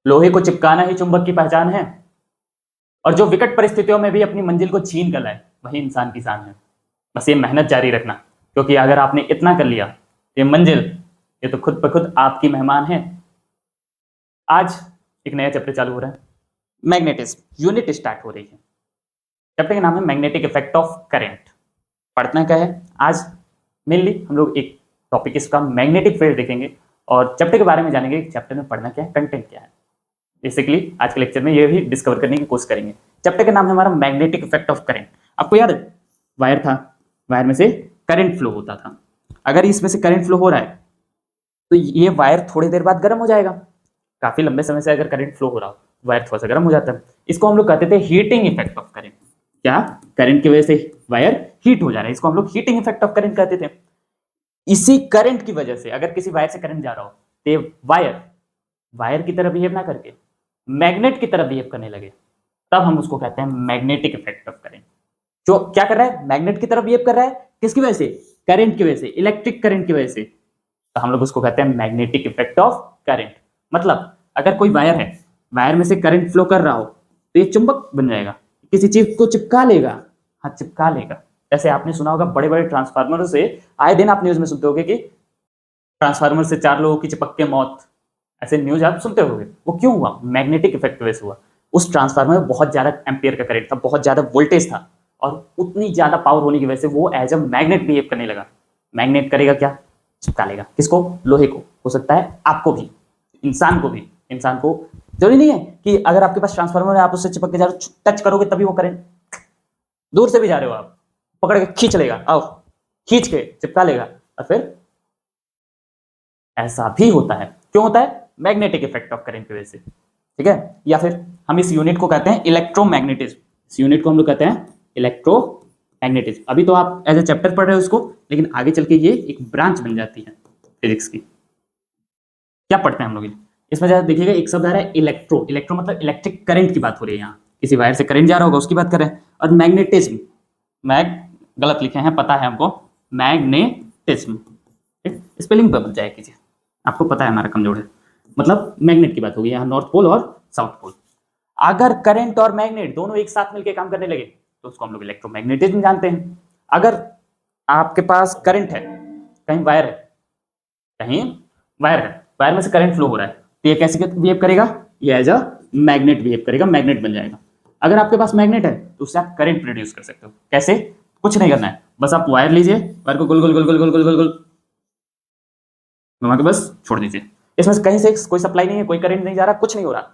लोहे को चिपकाना ही चुंबक की पहचान है, और जो विकट परिस्थितियों में भी अपनी मंजिल को छीन कर लाए वही इंसान की शान है। बस ये मेहनत जारी रखना, क्योंकि अगर आपने इतना कर लिया, ये मंजिल ये तो खुद ब खुद आपकी मेहमान है। आज एक नया चैप्टर चालू हो रहा है, मैग्नेटिज्म यूनिट स्टार्ट हो रही है। चैप्टर का नाम है मैग्नेटिक इफेक्ट ऑफ करंट। पढ़ना क्या है आज? मेनली हम लोग एक टॉपिक इसका मैग्नेटिक फील्ड देखेंगे और चैप्टर के बारे में जानेंगे। चैप्टर में पढ़ना क्या है, कंटेंट क्या है। बेसिकली आज के लेक्चर में ये भी डिस्कवर करने की कोशिश करेंगे। चैप्टर का नाम है हमारा मैग्नेटिक इफेक्ट ऑफ करंट। आपको याद है, वायर था, वायर में से करंट फ्लो होता था। अगर इसमें से करंट फ्लो हो रहा है तो ये वायर थोड़ी देर बाद गर्म हो जाएगा। काफी लंबे समय से अगर करंट फ्लो हो रहा हो, वायर थोड़ा सा गर्म हो जाता है। इसको हम लोग कहते थे हीटिंग इफेक्ट ऑफ करंट। क्या? करंट की वजह से वायर हीट हो जा रहा है, इसको हम लोग हीटिंग इफेक्ट ऑफ करंट कहते थे। इसी करंट की वजह से अगर किसी वायर से करंट जा रहा हो तो वायर की तरह बिहेव ना करके मैग्नेट की तरह बिहेव करने लगे, तब हम उसको कहते हैं मैग्नेटिक इफेक्ट ऑफ करंट। जो क्या कर रहा है, मैग्नेट की तरह बिहेव कर रहा है। किसकी वजह से? करंट की वजह से, इलेक्ट्रिक करंट की वजह से। तो हम लोग उसको कहते हैं मैग्नेटिक इफेक्ट ऑफ करंट। मतलब अगर कोई वायर है, वायर में से करंट फ्लो कर रहा हो तो ये चुंबक बन जाएगा, किसी चीज को चिपका लेगा। हाँ, चिपका लेगा। जैसे आपने सुना होगा बड़े बड़े ट्रांसफार्मर से, आए दिन आप न्यूज में सुनते होगे कि ट्रांसफार्मर से 4 लोगों की चिपक के मौत, ऐसे न्यूज आप सुनते होगे। वो क्यों हुआ? मैग्नेटिक इफेक्ट की वजह से हुआ। उस ट्रांसफार्मर में बहुत ज्यादा एम्पियर का करंट था, बहुत ज्यादा वोल्टेज था, और उतनी ज्यादा पावर होने की वजह से वो एज अ मैग्नेट बिहेव करने लगा। मैग्नेट करेगा क्या? चिपका लेगा। किसको? लोहे को। हो सकता है आपको भी, इंसान को भी। इंसान को जरूरी नहीं है कि अगर आपके पास ट्रांसफार्मर है आप उससे चिपक के जा रहे हो, टच करोगे तभी वो करंट। दूर से भी जा रहे हो आप, पकड़ के खींच लेगा, आओ, खींच के चिपका लेगा। और फिर ऐसा भी होता है। क्यों होता है? मैग्नेटिक इफेक्ट ऑफ करंट की वजह से। ठीक है। या फिर हम इस यूनिट को कहते हैं इलेक्ट्रोमैग्नेटिज्म। इस यूनिट को हम लोग कहते हैं इलेक्ट्रोमैग्नेटिज्म। अभी तो आप एज ए चैप्टर पढ़ रहे हो इसको, लेकिन आगे चल के ये एक ब्रांच बन जाती है फिजिक्स की। क्या पढ़ते हैं हम लोग? इसमें जरा देखिएगा, एक शब्द आ रहा है इलेक्ट्रो। इलेक्ट्रो मतलब इलेक्ट्रिक करंट की बात हो रही है। यहाँ किसी वायर से करंट जा रहा होगा उसकी बात कर रहे हैं। और मैग्नेटिज्म, गलत लिखे हैं, पता है हमको, मैग्नेटिज्म। स्पेलिंग बदल जाए कीजिए, आपको पता है हमारा कमजोर है। मतलब मैग्नेट की बात होगी यहाँ, नॉर्थ पोल और साउथ पोल। अगर करंट और मैग्नेट दोनों एक साथ मिलकर काम करने लगे तो उसको हम लोग इलेक्ट्रोमैग्नेटिज्म जानते हैं। अगर आपके पास करंट है, कहीं वायर है, कहीं वायर है, वायर में से करंट फ्लो हो रहा है, तो ये कैसे बिहेव करेगा? ये एज अ मैग्नेट बिहेव करेगा, मैग्नेट बन जाएगा। अगर आपके पास मैग्नेट है तो उससे आप करंट प्रोड्यूस कर सकते हो। कैसे? कुछ नहीं करना है, बस आप वायर लीजिए, वायर को गोल गोल गोल गोल गोल गोल गोल गोल घुमा के बस छोड़ दीजिए। इसमें से कहीं से कोई सप्लाई नहीं है, कोई करंट नहीं जा रहा, कुछ नहीं हो रहा,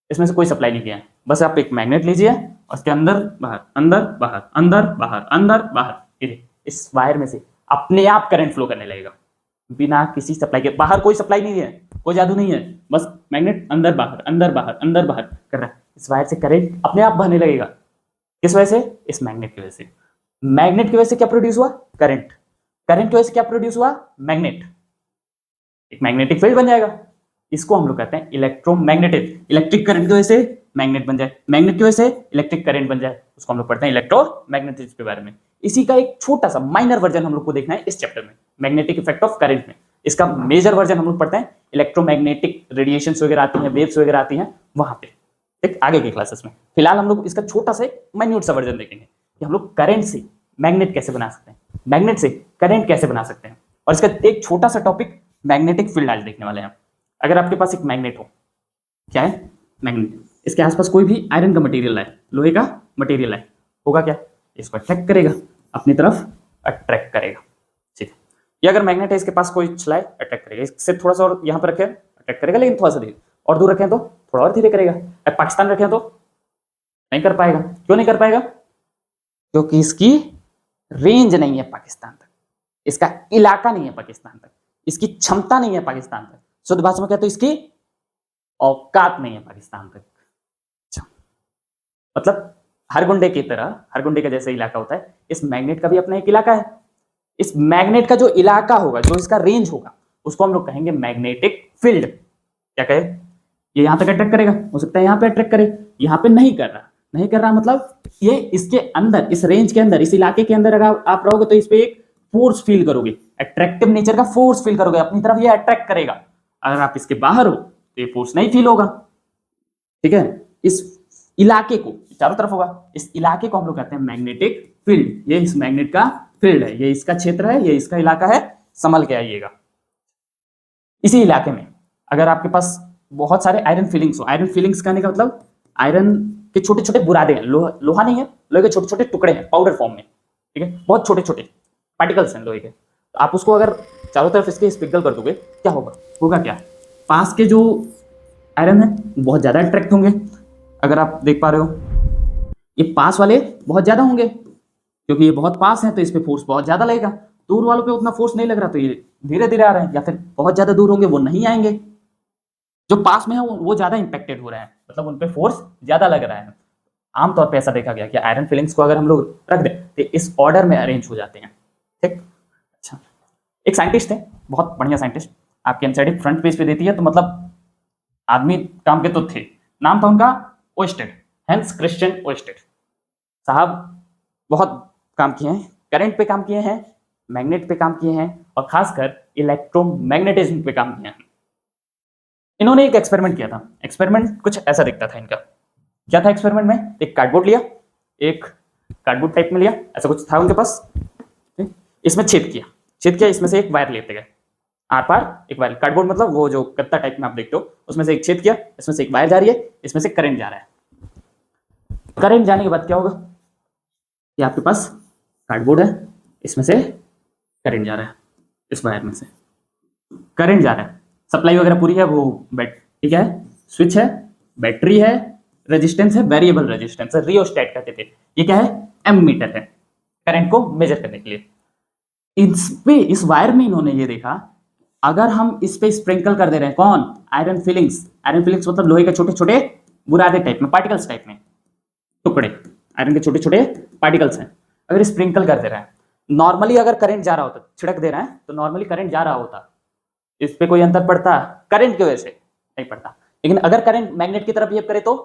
इसमें से कोई सप्लाई नहीं किया है। बस आप एक मैग्नेट लीजिए, उसके अंदर बाहर, अंदर बाहर, अंदर बाहर, अंदर बाहर, इस वायर में से अपने आप करंट फ्लो करने लगेगा, बिना किसी सप्लाई के। बाहर कोई सप्लाई नहीं है, कोई जादू नहीं है, बस मैग्नेट अंदर बाहर, अंदर बाहर, अंदर बाहर कर रहा है। इस वायर से करंट अपने आप बहने लगेगा। किस वजह से? इस मैग्नेट की वजह से। मैग्नेट की वजह से क्या प्रोड्यूस हुआ? करंट। करंट की वजह से क्या प्रोड्यूस हुआ? मैग्नेट। एक मैग्नेटिक फील्ड बन जाएगा। इसको हम लोग कहते हैं इलेक्ट्रोमैग्नेटिक। इलेक्ट्रिक करंट की वजह से मैग्नेट बन जाए, मैग्नेट की वजह से इलेक्ट्रिक करंट बन जाए, उसको हम लोग पढ़ते हैं इलेक्ट्रोमैग्नेटिज्म के बारे में। इसी का एक छोटा सा माइनर वर्जन हम लोग को देखना है इस चैप्टर में, मैग्नेटिक इफेक्ट ऑफ करंट में। इसका मेजर वर्जन हम लोग पढ़ते हैं इलेक्ट्रोमैग्नेटिक रेडिएशंस वगैरह आती हैं, वेव्स वगैरह आती हैं वहां पे, ठीक, आगे के क्लासेस में। फिलहाल हम लोग इसका छोटा सा माइन्यूट सा वर्जन देखेंगे कि हम लोग करंट से मैग्नेट कैसे बना सकते हैं, मैग्नेट से करंट कैसे बना सकते हैं। और इसका एक छोटा सा टॉपिक मैग्नेटिक फील्ड आज देखने वाले हैं। अगर आपके पास एक मैग्नेट हो, क्या है? मैग्नेट, इसके आसपास कोई भी आयरन का मटेरियल है, लोहे का मटेरियल है, होगा क्या? इसको अट्रैक्ट करेगा, अपनी तरफ अट्रैक्ट करेगा। ठीक है, ये अगर मैग्नेट है, इसके पास कोई चलाए, अट्रैक्ट करेगा। इससे थोड़ा सा और यहाँ पर रखें, अट्रैक्ट करेगा, लेकिन थोड़ा सा धीरे, और दूर रखें तो थोड़ा और धीरे करेगा। पाकिस्तान रखें तो नहीं कर पाएगा। क्यों नहीं कर पाएगा? क्योंकि इसकी रेंज नहीं है पाकिस्तान तक, इसका इलाका नहीं है पाकिस्तान तक, इसकी क्षमता नहीं है पाकिस्तान तक। शुद्ध भाषा में कहते हैं इसकी औकात नहीं है पाकिस्तान तक। अच्छा, मतलब हर गुंडे की तरह, हर गुंडे का जैसे इलाका होता है, इस मैग्नेट का भी अपना एक इलाका है। इस मैग्नेट का जो इलाका होगा, जो इसका रेंज होगा, उसको हम लोग कहेंगे मैग्नेटिक फील्ड। क्या कहे? ये यहां तक अट्रैक्ट करेगा, हो सकता है यहां पे अट्रैक्ट करे, यहां पे नहीं कर रहा, नहीं कर रहा मतलब ये इसके अंदर, इस रेंज के अंदर, इस इलाके के अंदर अगर आप रहोगे तो इस पे एक फोर्स फील करोगे, अट्रैक्टिव नेचर का फोर्स फील करोगे, अपनी तरफ ये अट्रैक्ट करेगा। अगर आप इसके बाहर हो तो ये फोर्स नहीं फील होगा। ठीक है। इस इलाके को चारों तरफ होगा, इस इलाके को हम लोग कहते हैं मैग्नेटिक फील्ड। ये इस मैग्नेट का फील्ड है, ये इसका क्षेत्र है, ये इसका इलाका है। समझ के आइएगा। इसी इलाके में अगर आपके पास बहुत सारे आयरन फिलिंग्स हो, आयरन फिलिंग्स कहने का मतलब आयरन के छोटे छोटे बुरादे हैं, लोहा नहीं है, लोहे के छोटे छोटे टुकड़े हैं पाउडर फॉर्म में, ठीक है, बहुत छोटे छोटे पार्टिकल्स हैं लोहे के। तो आप उसको अगर चारों तरफ इसके स्पिगल कर दोगे, क्या होगा, होगा क्या, पास के जो आयरन है बहुत ज्यादा अट्रैक्ट होंगे। अगर आप देख पा रहे हो, ये पास वाले बहुत ज्यादा होंगे क्योंकि ये बहुत पास है, तो इस पे फोर्स बहुत ज्यादा लगेगा। दूर वालों पे उतना फोर्स नहीं लग रहा, तो ये धीरे धीरे आ रहे हैं, या फिर बहुत ज्यादा दूर होंगे वो नहीं आएंगे। जो पास में है वो ज्यादा इंपेक्टेड हो रहे हैं, मतलब उन पे फोर्स ज्यादा लग रहा है। आमतौर पे ऐसा देखा गया कि आयरन फिलिंग्स को अगर हम लोग रख दें तो इस ऑर्डर में अरेंज हो जाते हैं, ठीक। अच्छा, एक साइंटिस्ट थे, बहुत बढ़िया साइंटिस्ट, आपके एनसीईआरटी फ्रंट पेज पे देती है, तो मतलब आदमी काम के तो थे। नाम था उनका ओस्टेड, हेंस क्रिश्चियन ओस्टेड साहब। बहुत काम किए हैं, करंट पे काम किए हैं, मैग्नेट पे काम किए हैं, और खासकर इलेक्ट्रोमैग्नेटिज्म पे काम किए हैं। इन्होंने एक एक्सपेरिमेंट किया था। एक्सपेरिमेंट कुछ ऐसा दिखता था इनका। क्या था एक्सपेरिमेंट में, एक कार्डबोर्ड लिया, एक कार्डबोर्ड टाइप में लिया, ऐसा कुछ था उनके पास, इसमें छेद किया, इसमें से एक वायर लेते गए, आर पार एक वायर, कार्डबोर्ड मतलब वो जो गत्ता टाइप में आप देखते हो, उसमें से एक छेद किया, इसमें से एक वायर जा रही है, इसमें से करंट जा रहा है। करंट जाने के बाद क्या होगा, ये आपके पास कार्डबोर्ड है, इसमें से करंट जा रहा है, इस वायर में से करंट जा रहा है, सप्लाई वगैरह पूरी है, वो ठीक है, स्विच है, बैटरी है, रेजिस्टेंस है, वेरिएबल रेजिस्टेंस है, रियोस्टेट कहते थे। ये क्या है, एमीटर है, करंट को मेजर करने के लिए। इस पे, इस वायर में इन्होंने ये देखा, अगर हम इस पे स्प्रिंकल कर दे रहे हैं, कौन, आयरन फिलिंग्स। आयरन फिलिंग्स मतलब लोहे के छोटे छोटे बुरादे टाइप में, पार्टिकल्स टाइप में, टुकड़े, आयरन के छोटे छोटे पार्टिकल्स हैं, अगर स्प्रिंकल कर दे रहा है, नॉर्मली अगर करंट जा रहा होता, छिड़क दे रहा है तो नॉर्मली करंट जा रहा होता, इस पे कोई अंतर पड़ता करंट की वजह से, नहीं पड़ता। लेकिन अगर करंट मैग्नेट की तरफ बिहेव करे तो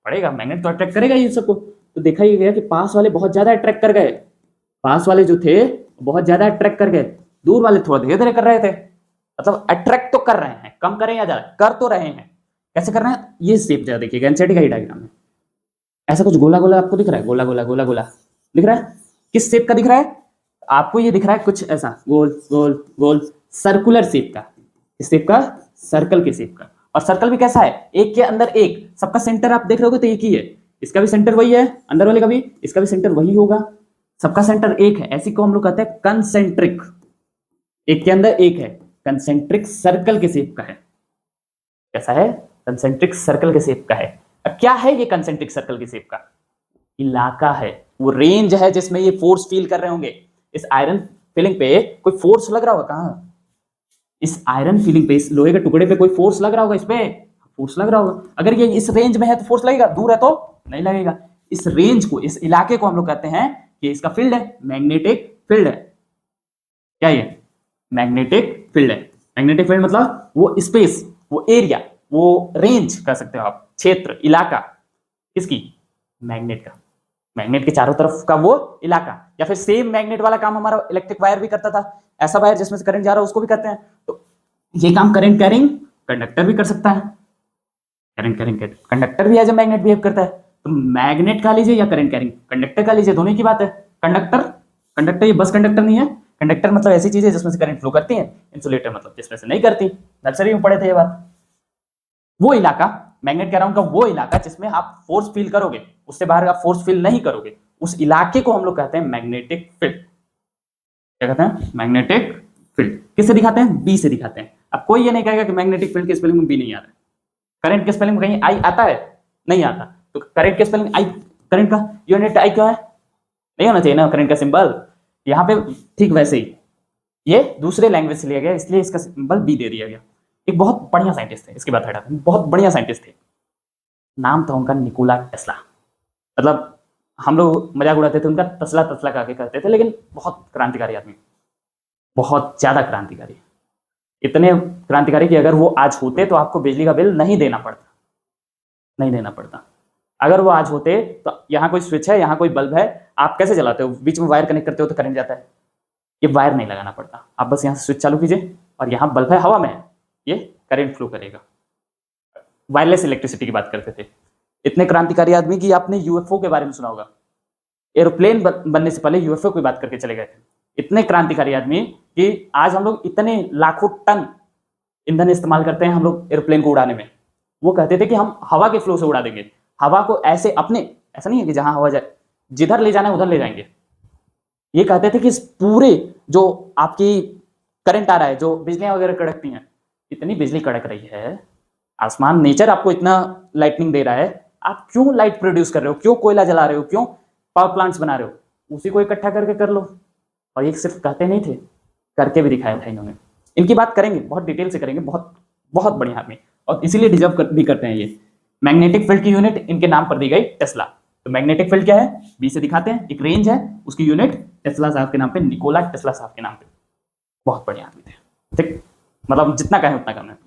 पड़ेगा, मैग्नेट तो अट्रैक्ट करेगा ये सबको। तो देखा ही गया कि पास वाले बहुत ज्यादा अट्रैक्ट कर गए, पास वाले जो थे बहुत ज्यादा अट्रैक्ट कर गए, दूर वाले थोड़ा धीरे धीरे कर रहे थे। मतलब अट्रैक्ट तो कर रहे हैं, कम करें या ज्यादा कर तो रहे हैं। कैसे कर रहे हैं, ये शेप जरा देखिएगा, एनसीईआरटी का ही डायग्राम है, ऐसा कुछ गोला गोला आपको दिख रहा है, गोला गोला गोला गोला दिख रहा है, किस शेप का दिख रहा है आपको, ये दिख रहा है कुछ ऐसा गोल गोल गोल सर्कुलर शेप का, इस शेप का, सर्कल के शेप का। और सर्कल भी कैसा है, एक के अंदर एक, सबका सेंटर आप देख रहे हो तो एक ही है, इसका भी सेंटर वही है, अंदर वाले का भी, इसका भी सेंटर वही होगा, सबका सेंटर एक है, ऐसी को हम लोग कहते हैं कंसेंट्रिक, एक के अंदर एक है, कंसेंट्रिक सर्कल के शेप का है। कैसा है, कंसेंट्रिक सर्कल के शेप का है। अब क्या है ये कंसेंट्रिक सर्कल के शेप का, इलाका है, वो रेंज है जिसमें ये फोर्स फील कर रहे होंगे। इस आयरन फिलिंग पे कोई फोर्स लग रहा होगा, कहां, इस आयरन फिलिंग पे, इस लोहे के टुकड़े पे कोई फोर्स लग रहा होगा, इस पे फोर्स लग रहा होगा। अगर ये इस रेंज में है तो फोर्स लगेगा, दूर है तो नहीं लगेगा। इस रेंज को, इस इलाके को हम लोग कहते हैं कि इसका फील्ड है, मैग्नेटिक फील्ड है। क्या ये मैग्नेटिक फील्ड है, मैग्नेटिक फील्ड मतलब वो स्पेस, वो एरिया, वो रेंज कह सकते हो आप, क्षेत्र, इलाका, किसकी, मैग्नेट का, मैग्नेट के चारों तरफ का वो इलाका। या फिर सेम मैग्नेट वाला काम हमारा इलेक्ट्रिक वायर भी करता था, ऐसा वायर जिसमें से करंट जा रहा है उसको भी करते हैं। तो ये काम करंट कैरिंग कंडक्टर भी कर सकता है, करंट कैरिंग कंडक्टर भी एज ए मैग्नेट बिहेव करता है। तो मैग्नेट का लीजिए या करंट कैरिंग कंडक्टर का लीजिए, दोनों की बात है। कंडक्टर, कंडक्टर ये बस कंडक्टर नहीं है, कंडक्टर मतलब ऐसी चीज है जिसमें से करंट फ्लो करती है, इंसुलेटर मतलब जिसमें से नहीं करती, नर्सरी में पढ़े थे ये बात। वो इलाका, मैग्नेट कह रहा हूं का वो इलाका जिसमें आप फोर्स फील करोगे, उससे बाहर आप फोर्स फील नहीं करोगे, उस इलाके को हम लोग कहते हैं मैग्नेटिक फील्ड। क्या कहते हैं, मैग्नेटिक फील्ड। किससे दिखाते हैं, बी से दिखाते हैं। अब कोई ये नहीं कहेगा कि मैग्नेटिक फील्ड की स्पेलिंग में बी नहीं आ रहा है, करंट के स्पेलिंग में कहीं आई आता है, नहीं आता। तो करंट के स्पेलिंग आई, करंट का यूनिट आई क्या है, नहीं होना चाहिए ना करंट का सिंबल, यहाँ पे ठीक वैसे ही ये दूसरे लैंग्वेज से लिया गया, इसलिए इसका सिंबल बी दे दिया गया। एक बहुत बढ़िया साइंटिस्ट थे, इसकी बात हटाते हैं, बहुत बढ़िया साइंटिस्ट थे, नाम था उनका निकोला टेस्ला। मतलब हम लोग मजाक उड़ाते थे उनका, तसला तसला करके कहते थे, लेकिन बहुत क्रांतिकारी आदमी, बहुत ज्यादा क्रांतिकारी, इतने क्रांतिकारी कि अगर वो आज होते तो आपको बिजली का बिल नहीं देना पड़ता, नहीं देना पड़ता। अगर वो आज होते तो यहाँ कोई स्विच है, यहाँ कोई बल्ब है, आप कैसे जलाते हो, बीच में वायर कनेक्ट करते हो तो करंट जाता है, ये वायर नहीं लगाना पड़ता, आप बस यहाँ से स्विच चालू कीजिए और यहाँ बल्ब है, हवा में है, ये करंट फ्लो करेगा। वायरलेस इलेक्ट्रिसिटी की बात करते थे। इतने क्रांतिकारी आदमी कि आपने यूएफओ के बारे में सुना होगा, एरोप्लेन बनने से पहले यूएफओ की बात करके चले गए थे। इतने क्रांतिकारी आदमी कि आज हम लोग इतने लाखों टन ईंधन इस्तेमाल करते हैं हम लोग एरोप्लेन को उड़ाने में। वो कहते थे कि हम हवा के फ्लो से उड़ा देंगे, हवा को ऐसे अपने, ऐसा नहीं है कि जहां हवा जाए जिधर ले जाना है उधर ले जाएंगे। ये कहते थे कि इस पूरे जो आपकी करंट आ रहा है, जो बिजलियां वगैरह कड़कती हैं, इतनी बिजली कड़क रही है, आसमान नेचर आपको इतना लाइटनिंग दे रहा है, आप क्यों लाइट प्रोड्यूस कर रहे हो, क्यों कोयला जला रहे हो, क्यों पावर प्लांट्स बना रहे हो, उसी को इकट्ठा करके कर लो। और ये सिर्फ कहते नहीं थे, करके भी दिखाया था इन्होंने। इनकी बात करेंगे, बहुत डिटेल से करेंगे, बहुत बहुत बढ़िया आदमी, और इसीलिए डिजर्व भी करते हैं ये। मैग्नेटिक फील्ड की यूनिट इनके नाम पर दी गई टेस्ला। तो मैग्नेटिक फील्ड क्या है, बी से दिखाते हैं, एक रेंज है, उसकी यूनिट टेस्ला साहब के नाम पे, निकोला टेस्ला साहब के नाम पे। बहुत बढ़िया आदमी थे, ठीक, मतलब जितना कहें उतना कम है।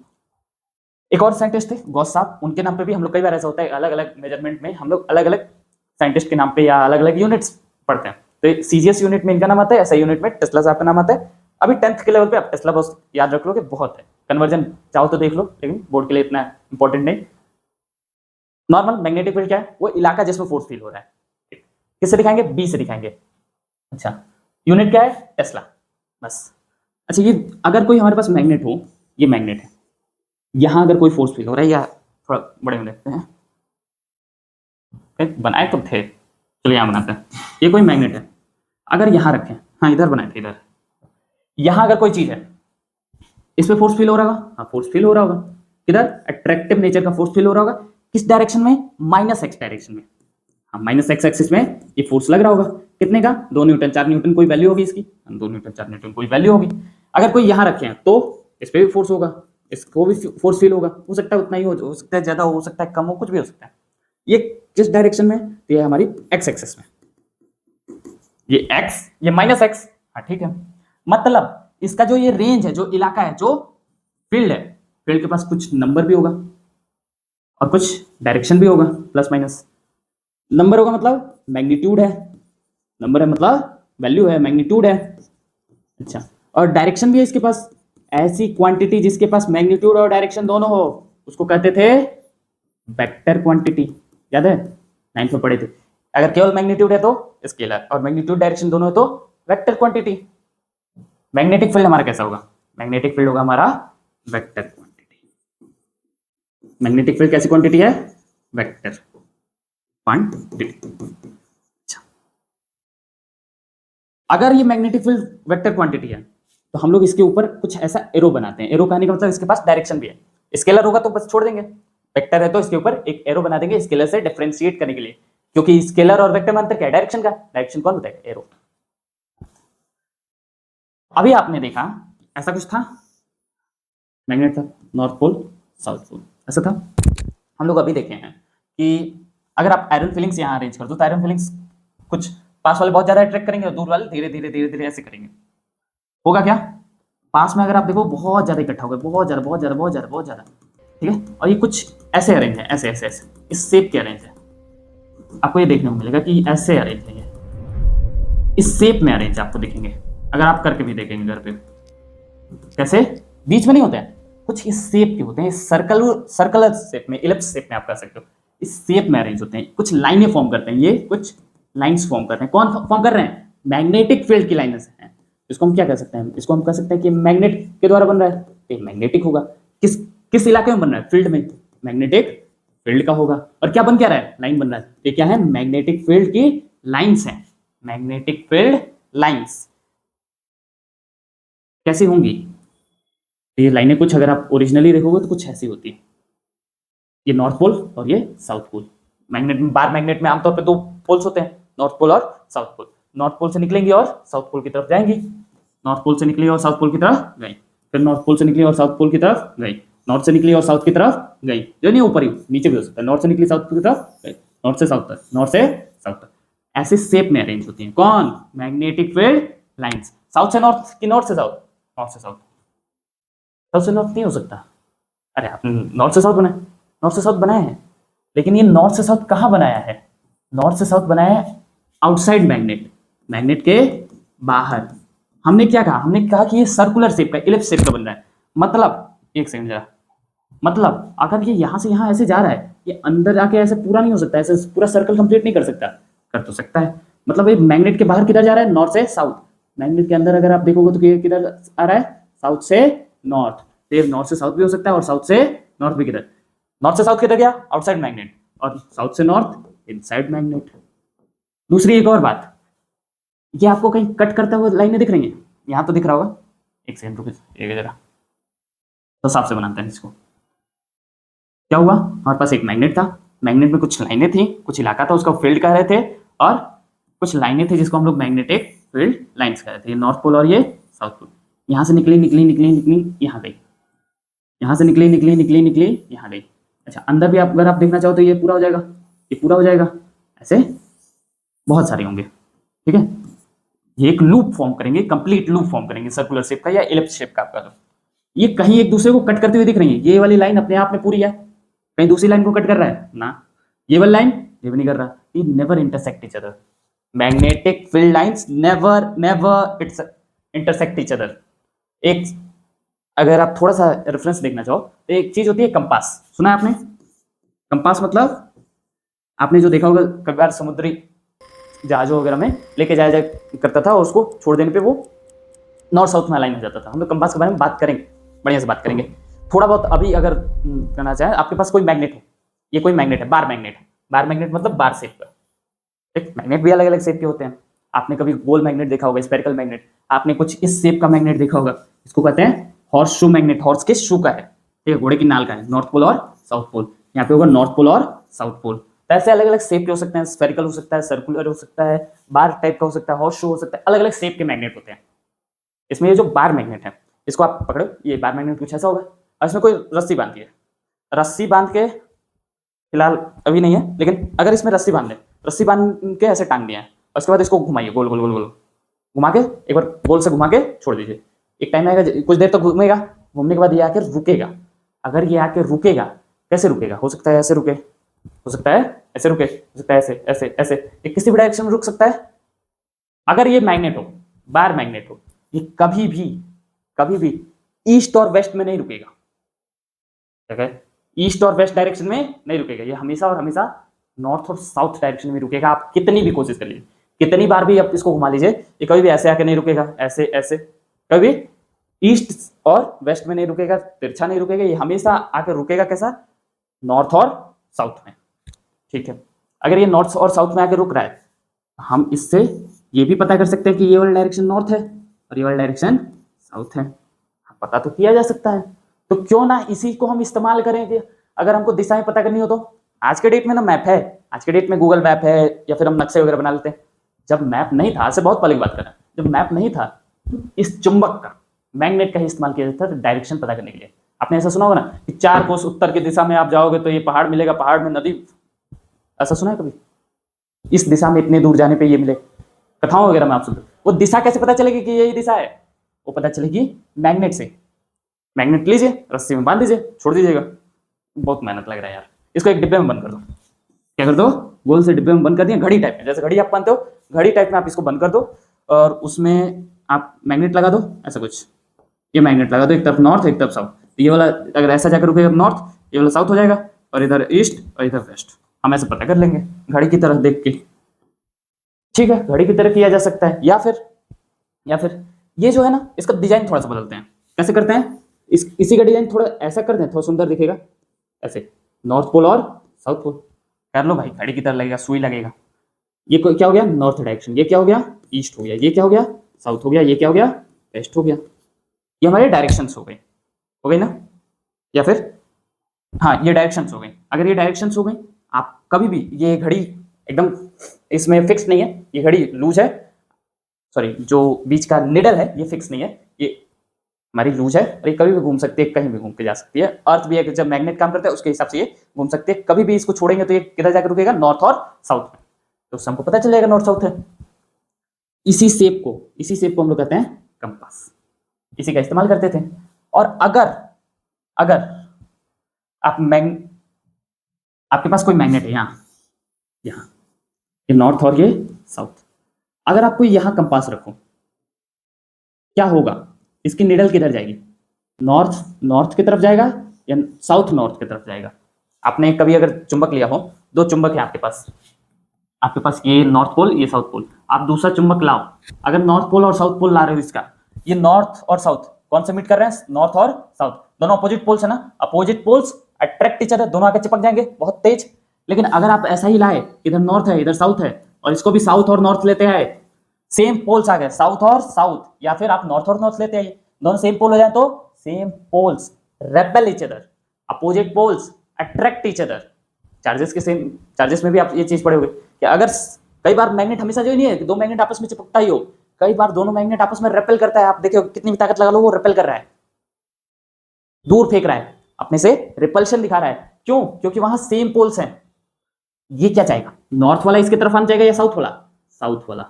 एक और साइंटिस्ट थे गॉस साहब, उनके नाम पे भी हम लोग, कई बार ऐसा होता है अलग अलग मेजरमेंट में हम लोग अलग अलग साइंटिस्ट के नाम पे या अलग अलग यूनिट्स पढ़ते हैं। तो सीजीएस यूनिट में इनका नाम आता है, ऐसा यूनिट में टेस्ला साहब का नाम आता है। अभी 10th के लेवल पे आप टेस्ला बस याद रख लो कि बहुत है, कन्वर्जन चाहो तो देख लो, लेकिन बोर्ड के लिए इतना इंपॉर्टेंट नहीं। नॉर्मल मैग्नेटिक फील्ड क्या है, वो इलाका जिसमें फोर्स फील हो रहा है। किससे दिखाएंगे, बी से दिखाएंगे। अच्छा, यूनिट क्या है, टेस्ला, बस। अच्छा, ये अगर कोई हमारे पास मैग्नेट हो, ये मैग्नेट है, यहां अगर कोई फोर्स फील हो रहा है, या थोड़ा बड़े में देखते हैं, बनाए तो थे, चलिए यहां बनाते हैं। ये कोई मैग्नेट है, अगर यहां रखें, हाँ इधर बनाए थे, इधर, यहां अगर कोई चीज है, इस पे फोर्स फील हो रहा होगा, हाँ फोर्स फील हो रहा होगा, किधर, अट्रैक्टिव नेचर का फोर्स फील हो रहा होगा, किस डायरेक्शन में, माइनस एक्स डायरेक्शन में, हाँ माइनस एक्स एक्सिस में ये फोर्स लग रहा होगा, कितने का, 2 न्यूटन 4 न्यूटन कोई वैल्यू होगी इसकी, 2 न्यूटन 4 न्यूटन कोई वैल्यू होगी। अगर कोई यहां रखे हैं तो इस पे भी फोर्स होगा, इसको भी फोर्स फील होगा, हो सकता है उतना ही हो सकता है ज्यादा, हो सकता है कम हो, कुछ भी हो सकता है। ये किस डायरेक्शन में, तो ये हमारी एक्स एक्सिस में, ये एक्स, ये माइनस एक्स, हाँ ठीक है। मतलब इसका जो ये रेंज है, जो इलाका है, जो फील्ड है, फील्ड के पास कुछ नंबर भी होगा और कुछ डायरेक्शन भी होगा, प्लस माइनस। नंबर होगा मतलब मैग्नीट्यूड है, नंबर है मतलब वैल्यू है, मैग्नीट्यूड है। अच्छा, और डायरेक्शन भी है इसके पास, ऐसी क्वांटिटी जिसके पास मैग्नीट्यूड और डायरेक्शन दोनों हो उसको कहते थे वेक्टर क्वांटिटी, याद है 9th में पढ़े थे। अगर केवल मैग्नीट्यूड है तो स्केलर, और मैग्नीट्यूड डायरेक्शन दोनों है तो वेक्टर क्वांटिटी। मैग्नेटिक फील्ड हमारा कैसा होगा, मैग्नेटिक फील्ड होगा हमारा वेक्टर क्वांटिटी। मैग्नेटिक फील्ड कैसी क्वांटिटी है, वेक्टर क्वांटिटी। अच्छा, अगर ये मैग्नेटिक फील्ड वेक्टर क्वांटिटी है तो हम लोग इसके ऊपर कुछ ऐसा एरो बनाते हैं। एरो कहने का मतलब इसके पास डायरेक्शन भी है। स्केलर होगा तो बस छोड़ देंगे, वेक्टर है तो इसके ऊपर एक एरो बना देंगे स्केलर से डिफरेंशिएट करने के लिए, क्योंकि स्केलर और वेक्टर में अंतर क्या है, डायरेक्शन का। डायरेक्शन कौन बताएगा, एरो। अभी आपने देखा ऐसा कुछ था, मैग्नेट था, नॉर्थ पोल साउथ पोल, ऐसा था। हम लोग अभी देखे हैं कि अगर आप आयरन फिलिंग्स यहाँ अरेंज कर दो तो आयरन फिलिंग्स कुछ पास वाले बहुत ज्यादा अट्रैक्ट करेंगे और दूर वाले धीरे धीरे धीरे धीरे ऐसे करेंगे। होगा क्या, पास में अगर आप देखो बहुत ज्यादा इकट्ठा हो गया, बहुत ज्यादा बहुत ज्यादा बहुत ज्यादा बहुत ज्यादा, ठीक है। और ये कुछ ऐसे अरेंज है, ऐसे ऐसे ऐसे, इस शेप के अरेंज है। आपको ये देखने को मिलेगा कि ऐसे अरेंज है, ये इस शेप में अरेंज आपको दिखेंगे। अगर आप करके भी देखेंगे घर पे, कैसे, बीच में नहीं होता है, कुछ इस शेप के होते हैं, सर्कुलर शेप में, इलिप्स शेप में आप कर सकते हो, इस शेप में अरेंज होते हैं, कुछ लाइनें फॉर्म करते हैं, ये कुछ लाइंस फॉर्म करते हैं। कौन फॉर्म कर रहे हैं, मैग्नेटिक फील्ड की लाइनें हैं। इसको हम क्या कह सकते हैं, इसको हम कह सकते हैं कि मैग्नेट के द्वारा बन रहा है, तो मैग्नेटिक होगा। किस किस इलाके में बन रहा है, फील्ड में, मैग्नेटिक फील्ड का होगा। और क्या बन क्या रहा है, लाइन बन रहा है, ये क्या है, मैग्नेटिक फील्ड की लाइंस हैं। मैग्नेटिक फील्ड लाइंस कैसी होंगी, ये लाइनें कुछ अगर आप ओरिजिनली देखोगे तो कुछ ऐसी होती है। ये नॉर्थ पोल और ये south pole. Magnet, bar magnet में आमतौर पे 2 पोल्स होते हैं, नॉर्थ पोल और साउथ पोल। नॉर्थ पोल से निकलेंगी और साउथ पोल की तरफ जाएंगी, नॉर्थ पोल से निकली और साउथ पोल की तरफ गई, फिर नॉर्थ पोल से निकली और साउथ पोल की तरफ गई, नॉर्थ से निकली और साउथ की तरफ गई, जो नहीं ऊपर ही नीचे भी हो सकता है, नॉर्थ से निकली साउथ की तरफ गई, नॉर्थ से साउथ तक, नॉर्थ से साउथ तक, ऐसे शेप में अरेंज होती है। कौन, मैग्नेटिक फील्ड लाइंस। साउथ से नॉर्थ की नॉर्थ से साउथ, नॉर्थ से साउथ, साउथ से नॉर्थ नहीं हो सकता। अरे आपने नॉर्थ से साउथ बनाया, नॉर्थ से साउथ बनाया है, लेकिन ये नॉर्थ से साउथ कहाँ बनाया है, नॉर्थ से साउथ बनाया है आउटसाइड मैग्नेट, मैग्नेट के बाहर। हमने क्या कहा, हमने कहा कि ये सर्कुलर शेप का, इलिप्स शेप का बन रहा है। मतलब एक सेकंड जरा, मतलब अगर ये यहाँ से यहाँ ऐसे जा रहा है, ये अंदर जाके ऐसे पूरा नहीं हो सकता, ऐसे पूरा सर्कल कंप्लीट नहीं कर सकता, कर तो सकता है। मतलब ये मैग्नेट के बाहर किधर जा रहा है, नॉर्थ से साउथ। मैग्नेट के अंदर अगर आप देखोगे तो ये किधर आ रहा है, साउथ से नॉर्थ। तो ये नॉर्थ से साउथ भी हो सकता है और साउथ से नॉर्थ भी। किधर, नॉर्थ से साउथ किधर गया, आउटसाइड मैग्नेट, और साउथ से नॉर्थ इनसाइड मैग्नेट। दूसरी एक और बात, ये आपको कहीं कट करता हुआ लाइनें दिख रही हैं, यहाँ तो दिख रहा होगा। एक सेकंड रुकिए, एक जरा तो साफ से बनाते हैं इसको। क्या हुआ, हमारे पास एक मैग्नेट था, मैग्नेट में कुछ लाइनें थी, कुछ इलाका था उसका फील्ड कह रहे थे, और कुछ लाइनें थी जिसको हम लोग मैग्नेटिक फील्ड लाइंस कह रहे थे। ये नॉर्थ पोल और ये साउथ पोल। यहाँ से निकली निकली निकली निकली यहाँ गई, यहाँ से निकली निकली निकली निकली यहाँ गई। अच्छा, अंदर भी आप अगर आप देखना चाहो तो ये पूरा हो जाएगा, ये पूरा हो जाएगा, ऐसे बहुत सारे होंगे। ठीक है, ये एक लूप फॉर्म करेंगे, कंप्लीट लूप फॉर्म करेंगे सर्कुलर शेप का या इलिप्स शेप का आपका। ये कहीं एक दूसरे को कट करते हुए दिख रही है, ये वाली लाइन अपने आप में पूरी है, कहीं दूसरी लाइन को कट कर रहा है ना, ये वाली लाइन ये भी नहीं कर रहा। ये never intersect each other, magnetic field lines never never it's intersect each other. एक अगर आप थोड़ा सा रेफरेंस देखना चाहो तो एक चीज होती है कंपास, सुना है आपने? कंपास मतलब आपने जो देखा होगा कई बार समुद्री जहाजों वगैरह में लेके जाया करता था और उसको छोड़ देने पे वो नॉर्थ साउथ में अलाइन हो जाता था। हम लोग कंपास के बारे में बात करेंगे, बढ़िया से बात करेंगे थोड़ा बहुत। अभी अगर करना चाहे, आपके पास कोई मैग्नेट हो, ये कोई मैग्नेट है, बार मैग्नेट है, बार मैग्नेट मतलब बार शेप का। एक मैग्नेट भी अलग अलग शेप के होते हैं। आपने कभी गोल मैग्नेट देखा होगा, स्पेरिकल मैग्नेट, आपने कुछ इस शेप का मैग्नेट देखा होगा, इसको कहते हैं हॉर्स शू मैग्नेट। हॉर्स के शू का है, ठीक है, घोड़े की नाल का है, नॉर्थ पोल और साउथ पोल। यहाँ पे होगा नॉर्थ पोल और साउथ पोल। तो ऐसे अलग अलग शेप के हो सकते हैं, स्पेरिकल हो सकता है, सर्कुलर हो सकता है, बार टाइप का हो सकता है, हॉर्स शू हो सकता है, अलग अलग शेप के मैग्नेट होते हैं। इसमें ये जो बार मैग्नेट है, इसको आप पकड़ो, ये बार मैग्नेट कुछ ऐसा होगा और इसमें कोई रस्सी बांधी है, रस्सी बांध के, फिलहाल अभी नहीं है, लेकिन अगर इसमें रस्सी बांध दे, रस्सी बांध के ऐसे टांग दिया है और उसके बाद इसको घुमाइए, गोल गोल गोल गोल घुमा के, एक बार गोल से घुमा के छोड़ दीजिए। एक टाइम आएगा, कुछ देर तक घूमेगा, घूमने के बाद ये आके रुकेगा। अगर ये आके रुकेगा, कैसे रुकेगा, हो सकता है ऐसे रुके, हो सकता है ऐसे रुके, हो सकता है ऐसे ऐसे ऐसे, ये किसी भी डायरेक्शन में रुक सकता है। अगर ये मैग्नेट हो, बार मैग्नेट हो, ये कभी भी ईस्ट और वेस्ट में नहीं रुकेगा, ठीक है, ईस्ट और वेस्ट डायरेक्शन में नहीं रुकेगा, ये हमेशा और हमेशा नॉर्थ और साउथ डायरेक्शन में रुकेगा। आप कितनी भी कोशिश कर लीजिए, कितनी बार भी आप इसको घुमा लीजिए, ये कभी भी ऐसे आके नहीं रुकेगा, ऐसे ऐसे, कभी ईस्ट और वेस्ट में नहीं रुकेगा, तिरछा नहीं रुकेगा, ये हमेशा आके रुकेगा कैसा, नॉर्थ और साउथ में। ठीक है, अगर ये नॉर्थ और साउथ में आके रुक रहा है, हम इससे ये भी पता कर सकते हैं कि ये वाला डायरेक्शन नॉर्थ है और ये वाला डायरेक्शन साउथ है, पता तो किया जा सकता है। तो क्यों ना इसी को हम इस्तेमाल करें कि अगर हमको दिशाएं पता करनी हो तो। आज के डेट में ना मैप है, आज के डेट में गूगल मैप है या फिर हम नक्शे वगैरह बना लेते हैं। जब मैप नहीं था, आज से बहुत पहले की बात कर रहे हैं, जब मैप नहीं था, इस चुंबक का, मैग्नेट का ही इस्तेमाल किया जाता था डायरेक्शन पता करने के लिए। आपने ऐसा सुना होगा ना कि 4 कोस उत्तर की दिशा में आप जाओगे तो ये पहाड़ मिलेगा, पहाड़ में नदी, ऐसा सुना है कभी? इस दिशा में इतने दूर जाने पर ये मिले, कथाओं वगैरह में आप सुनते। वो दिशा कैसे पता चलेगी कि यही दिशा है? वो पता चलेगी मैग्नेट से। मैग्नेट लीजिए, रस्सी में बांध दीजिए, छोड़ दीजिएगा। बहुत मेहनत लग रहा है यार, इसको एक डिब्बे में बंद कर दो। क्या कर दो, गोल से डिब्बे में बंद कर दिया, घड़ी टाइप में, जैसे घड़ी आप बांधते हो, घड़ी टाइप में आप इसको बंद कर दो और उसमें आप मैग्नेट लगा दो, ऐसा कुछ। ये मैग्नेट लगा दो, एक तरफ नॉर्थ एक तरफ साउथ। ये वाला अगर ऐसा जाकर रुकेगा नॉर्थ, ये वाला साउथ हो जाएगा, और इधर ईस्ट और इधर वेस्ट। हम ऐसे पता कर लेंगे घड़ी की तरह देख के। ठीक है, घड़ी की तरह किया जा सकता है। या फिर ये जो है ना, इसका डिजाइन थोड़ा सा बदलते हैं। कैसे करते हैं, इसी का डिजाइन थोड़ा ऐसा कर दें, थोड़ा सुंदर दिखेगा, ऐसे नॉर्थ पोल और साउथ पोल कर लो भाई, घड़ी की तरह लगेगा, सुई लगेगा। ये क्या हो गया, नॉर्थ डायरेक्शन, ये क्या हो गया, ईस्ट हो गया, ये क्या हो गया, साउथ हो गया, ये क्या हो गया, वेस्ट हो गया। ये हमारे डायरेक्शंस हो गई ना? या फिर हाँ, ये डायरेक्शंस हो गई। अगर ये डायरेक्शंस हो गई, आप कभी भी, ये घड़ी एकदम इसमें फिक्स नहीं है, ये घड़ी लूज है, सॉरी, जो बीच का निडल है ये फिक्स नहीं है, ये हमारी लूज है और ये कभी भी घूम सकती है, कहीं भी घूम के जा सकती है। अर्थ भी है, जब मैग्नेट काम करता है उसके हिसाब से ये घूम सकती है। कभी भी इसको छोड़ेंगे तो ये किधर जाकर रुकेगा, नॉर्थ और साउथ में। तो उससे हमको पता चल जाएगा नॉर्थ साउथ है। इसी शेप को हम लोग कहते हैं कंपास, इसी का इस्तेमाल करते थे। और अगर आप आपके पास कोई मैग्नेट है यहाँ, ये नॉर्थ और ये साउथ, अगर आपको यहाँ कंपास रखो, क्या होगा, इसकी निडल किधर जाएगी, नॉर्थ की तरफ जाएगा या साउथ नॉर्थ की तरफ जाएगा। आपने कभी अगर चुंबक लिया हो, दो चुंबक है आपके पास ये नॉर्थ पोल, ये साउथ पोल, आप दूसरा चुंबक लाओ, अगर नॉर्थ पोल और साउथ पोल ला रहे हो, इसका ये नॉर्थ और साउथ कौन से मीट कर रहे हैं, नॉर्थ और साउथ, दोनों अपोजिट पोल्स है ना, opposite poles attract each other, दोनों आके चिपक जाएंगे बहुत तेज। लेकिन अगर आप ऐसा ही लाए, इधर नॉर्थ है इधर साउथ है, और इसको भी साउथ और नॉर्थ लेते आए, सेम पोल्स आ गए साउथ और साउथ, या फिर आप नॉर्थ और नॉर्थ लेते आइए, दोनों सेम पोल हो जाए तो same poles repel each other, opposite poles attract each other. Charges के सेम, चार्जेस में भी आप ये चीज पढ़े होंगे कि अगर कई बार मैग्नेट हमेशा जो नहीं है कि दो मैग्नेट आपस में चिपकता ही हो, कई बार दोनों मैग्नेट आपस में रेपेल करता है, आप देखिए कितनी भी ताकत लगा लो वो रेपेल कर रहा है, दूर फेंक रहा है, अपने से रिपल्शन दिखा रहा है। क्यों? क्योंकि वहां सेम पोल्स हैं। ये क्या चाहेगा, नॉर्थ वाला इसकी तरफ आना चाहेगा या साउथ वाला, साउथ वाला,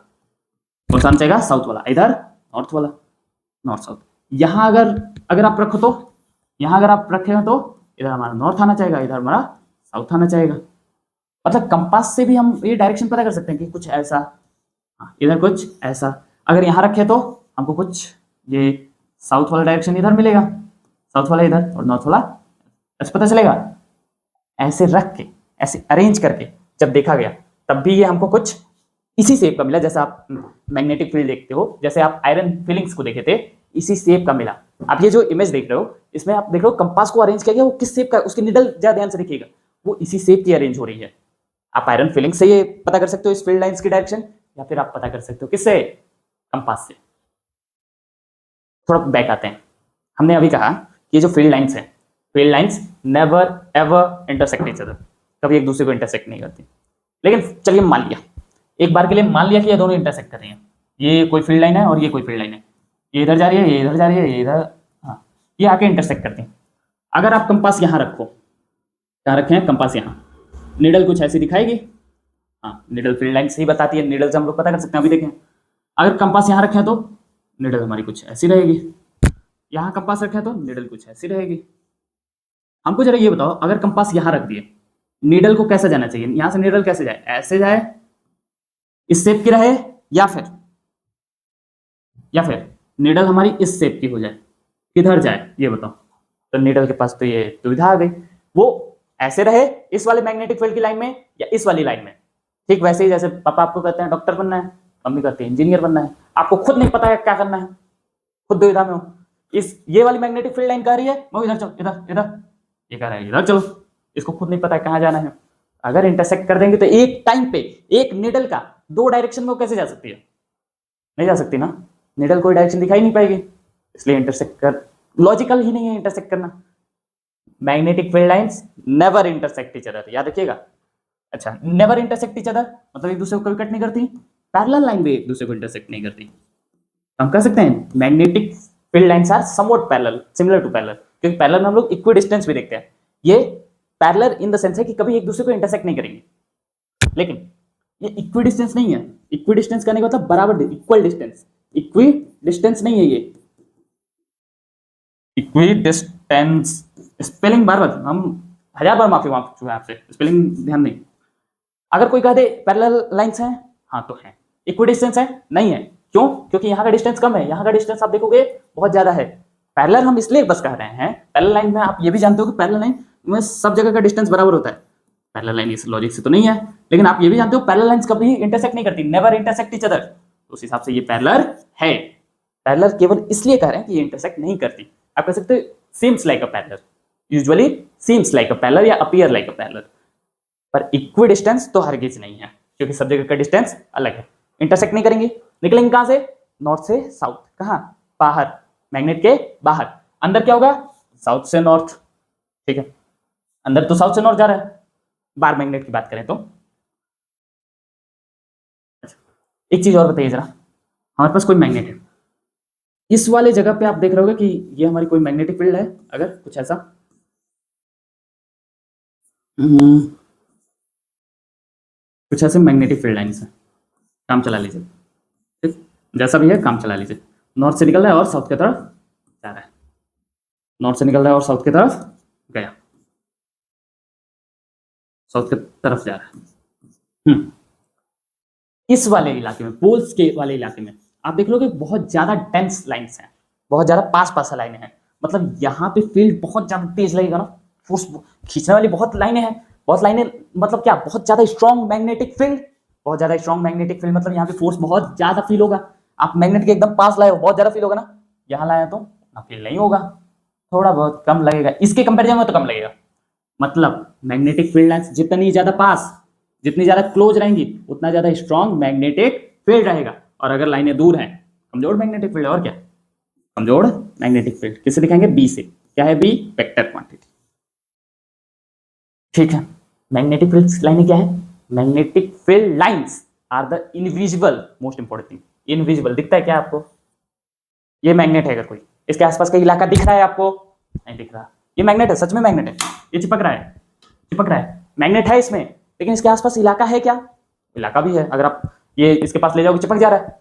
कौन सा आना चाहेगा, साउथ वाला, इधर नॉर्थ वाला, नॉर्थ साउथ। यहां अगर आप रखो तो, यहां अगर आप रखे हो तो इधर हमारा नॉर्थ आना चाहेगा, इधर हमारा साउथ आना चाहेगा। मतलब कंपास से भी हम ये डायरेक्शन पता कर सकते हैं कि कुछ ऐसा, इधर कुछ ऐसा, अगर यहां रखे तो हमको कुछ ये साउथ वाला डायरेक्शन इधर मिलेगा, साउथ वाला इधर और नॉर्थ वाला ऐसे पता चलेगा। ऐसे रख के, ऐसे अरेंज करके जब देखा गया, तब भी ये हमको कुछ इसी शेप का मिला, जैसा आप मैग्नेटिक फील्ड देखते हो, जैसे आप आयरन फिलिंग्स को देखे थे, इसी शेप का मिला। आप ये जो इमेज देख रहे हो, इसमें आप देख रहे हो कंपास को अरेंज किया गया, वो किस शेप का, उसकी निडल ज्यादा ध्यान से देखिएगा, वो इसी शेप की अरेंज हो रही है। आप आयरन फिलिंग से ये पता कर सकते हो इस फील्ड लाइंस की डायरेक्शन, या फिर आप पता कर सकते हो किससे, कंपास से। थोड़ा बैक आते हैं, हमने अभी कहा कि ये जो फील्ड लाइंस है, field lines never ever intersect each other, कभी एक दूसरे को इंटरसेक्ट नहीं करती। लेकिन चलिए मान लिया, एक बार के लिए मान लिया कि ये दोनों इंटरसेक्ट कर रही हैं, ये कोई फील्ड लाइन है और ये कोई फील्ड लाइन है, ये इधर जा रही है, ये इधर जा रही है, ये इधर, हाँ, ये आके इंटरसेक्ट करती हैं। अगर आप कंपास यहाँ रखो, कहाँ रखे हैं कंपास, यहाँ, नीडल कुछ ऐसी दिखाएगी, हाँ, नीडल फील्ड लाइन सही बताती है, नीडल से हम लोग पता कर सकते हैं। अभी देखें, अगर कंपास यहाँ रखे तो नीडल हमारी कुछ ऐसी रहेगी, यहाँ कंपास रखे तो नीडल कुछ ऐसी रहेगी। हमको जरा ये बताओ, अगर कंपास यहाँ रख दिए, नीडल को कैसे जाना चाहिए, यहाँ से नीडल कैसे जाए, ऐसे जाए, इस शेप की रहे, या फिर नीडल हमारी इस शेप की हो जाए, किधर जाए ये बताओ। तो नीडल के पास तो ये दुविधा आ गई, वो ऐसे रहे इस वाले मैग्नेटिक फील्ड की लाइन में या इस वाली लाइन में। ठीक वैसे ही जैसे पापा आपको कहते हैं डॉक्टर बनना है, मम्मी कहती है इंजीनियर बनना है, आपको खुद नहीं पता है क्या करना है, खुद दुविधा में हो। इस ये वाली मैग्नेटिक फील्ड लाइन कह रही है मैं इधर चलो, इधर इधर, ये कह रहा है इधर चलो, इसको खुद नहीं पता है कहाँ जाना है। अगर इंटरसेक्ट कर देंगे तो एक टाइम पे एक नीडल का दो डायरेक्शन में कैसे जा सकती है, नहीं जा सकती ना, नीडल कोई डायरेक्शन दिखाई नहीं पाएगी, इसलिए इंटरसेक्ट कर लॉजिकल ही नहीं है इंटरसेक्ट करना। Magnetic field lines never intersect each other, याद रखिएगा। अच्छा, नेवर इंटरसेक्ट ईच अदर मतलब एक दूसरे को कभी कट नहीं करती, पैरेलल लाइन भी एक दूसरे को इंटरसेक्ट नहीं करती। हम कह सकते हैं magnetic field lines are somewhat parallel, similar to parallel, क्योंकि पैरेलल में हम लोग इक्वी डिस्टेंस भी देखते हैं। ये पैरेलल इन द सेंस है कि कभी एक दूसरे को इंटरसेक्ट नहीं करेंगे, लेकिन ये इक्वी डिस्टेंस नहीं है। इक्वी डिस्टेंस करने का मतलब बराबर, इक्वल डिस्टेंस, इक्वी डिस्टेंस नहीं है ये, इक्वी डिस्टेंस स्पेलिंग बार बार हम 1000 बार माफी मांग चुके हैं आपसे, स्पेलिंग ध्यान नहीं। अगर कोई कह दे पैरेलल लाइंस हैं, हाँ तो है, इक्वी डिस्टेंस है नहीं है, क्यों? क्योंकि यहाँ का डिस्टेंस कम है, यहाँ का डिस्टेंस आप देखोगे बहुत ज्यादा है। पैरेलल हम इसलिए बस कह रहे हैं, पैरेलल लाइन में आप ये भी जानते हो कि पैरेलल लाइन में सब जगह का डिस्टेंस बराबर होता है, पैरेलल लाइन इस लॉजिक से तो नहीं है, लेकिन आप ये भी जानते हो पैरेलल लाइंस कभी इंटरसेक्ट नहीं करती, नेवर इंटरसेक्ट ईच अदर, उस हिसाब से ये पैरेलल है। पैरेलल केवल इसलिए कह रहे हैं कि ये इंटरसेक्ट नहीं करती। आप कह सकते हो seems like a parallel, usually seems like a parallel या अपीयर लाइक अ पैरेलल, पर इक्वी डिस्टेंस तो हरगिज नहीं है, क्योंकि सब जगह का डिस्टेंस अलग है, इंटरसेक्ट नहीं करेंगे। निकलेंगे कहां से, नॉर्थ से साउथ, कहां, बाहर, मैग्नेट के बाहर, अंदर क्या होगा, साउथ से नॉर्थ, ठीक है, अंदर तो साउथ से नॉर्थ जा रहा है। बार मैग्नेट की बात करें तो एक चीज और बताइए जरा, हमारे पास कोई मैग्नेट है, इस वाले जगह पे आप देख रहे होगे कि ये हमारी कोई मैग्नेटिक फील्ड है, अगर कुछ ऐसा, कुछ ऐसे मैग्नेटिक फील्ड लाइन्स है, काम चला लीजिए, ठीक, जैसा भी है काम चला लीजिए। नॉर्थ से निकल रहा है और साउथ की तरफ जा रहा है, नॉर्थ से निकल रहा है और साउथ की तरफ गया, साउथ की तरफ जा रहा है। इस वाले इलाके में, पोल्स के वाले इलाके में आप देख लोगे बहुत ज्यादा डेंस लाइन्स हैं, बहुत ज्यादा पास पास लाइनें हैं, मतलब यहाँ पे फील्ड बहुत ज्यादा तेज लगेगा ना, फोर्स खींचने वाली बहुत लाइनें हैं, बहुत लाइनें, मतलब क्या, बहुत ज्यादा स्ट्रॉन्ग मैग्नेटिक फील्ड, बहुत ज्यादा स्ट्रॉन्ग मैग्नेटिक फील्ड, मतलब यहाँ पे फोर्स बहुत ज्यादा फील होगा। आप मैग्नेट के एकदम पास लाए हो, बहुत ज्यादा फील होगा ना, यहाँ लाया तो फील नहीं होगा, थोड़ा बहुत कम लगेगा, इसके कंपेरिजन में तो कम लगेगा। मतलब मैग्नेटिक फील्ड लाइंस जितनी ज्यादा पास, जितनी ज्यादा क्लोज रहेंगी, उतना ज्यादा स्ट्रॉन्ग मैग्नेटिक फील्ड रहेगा। और अगर लाइनें दूर हैं, कमजोर मैग्नेटिक फील्ड, और क्या, कमजोर मैग्नेटिक फील्ड। किससे दिखाएंगे, बी से। क्या है बी, वेक्टर क्वांटिटी। ठीक है, मैग्नेटिक फील्ड लाइनें क्या है, magnetic field lines are the invisible, most important thing, invisible. दिखता है क्या आपको, ये मैग्नेट है, अगर कोई इसके आसपास का इलाका दिख रहा है आपको, नहीं दिख रहा, ये मैग्नेट है, सच में मैग्नेट है, ये चिपक रहा है, चिपक रहा है, मैग्नेट है इसमें, लेकिन इसके आसपास इलाका है क्या, इलाका भी है। अगर आप ये इसके पास ले जाओगे, चिपक जा रहा है,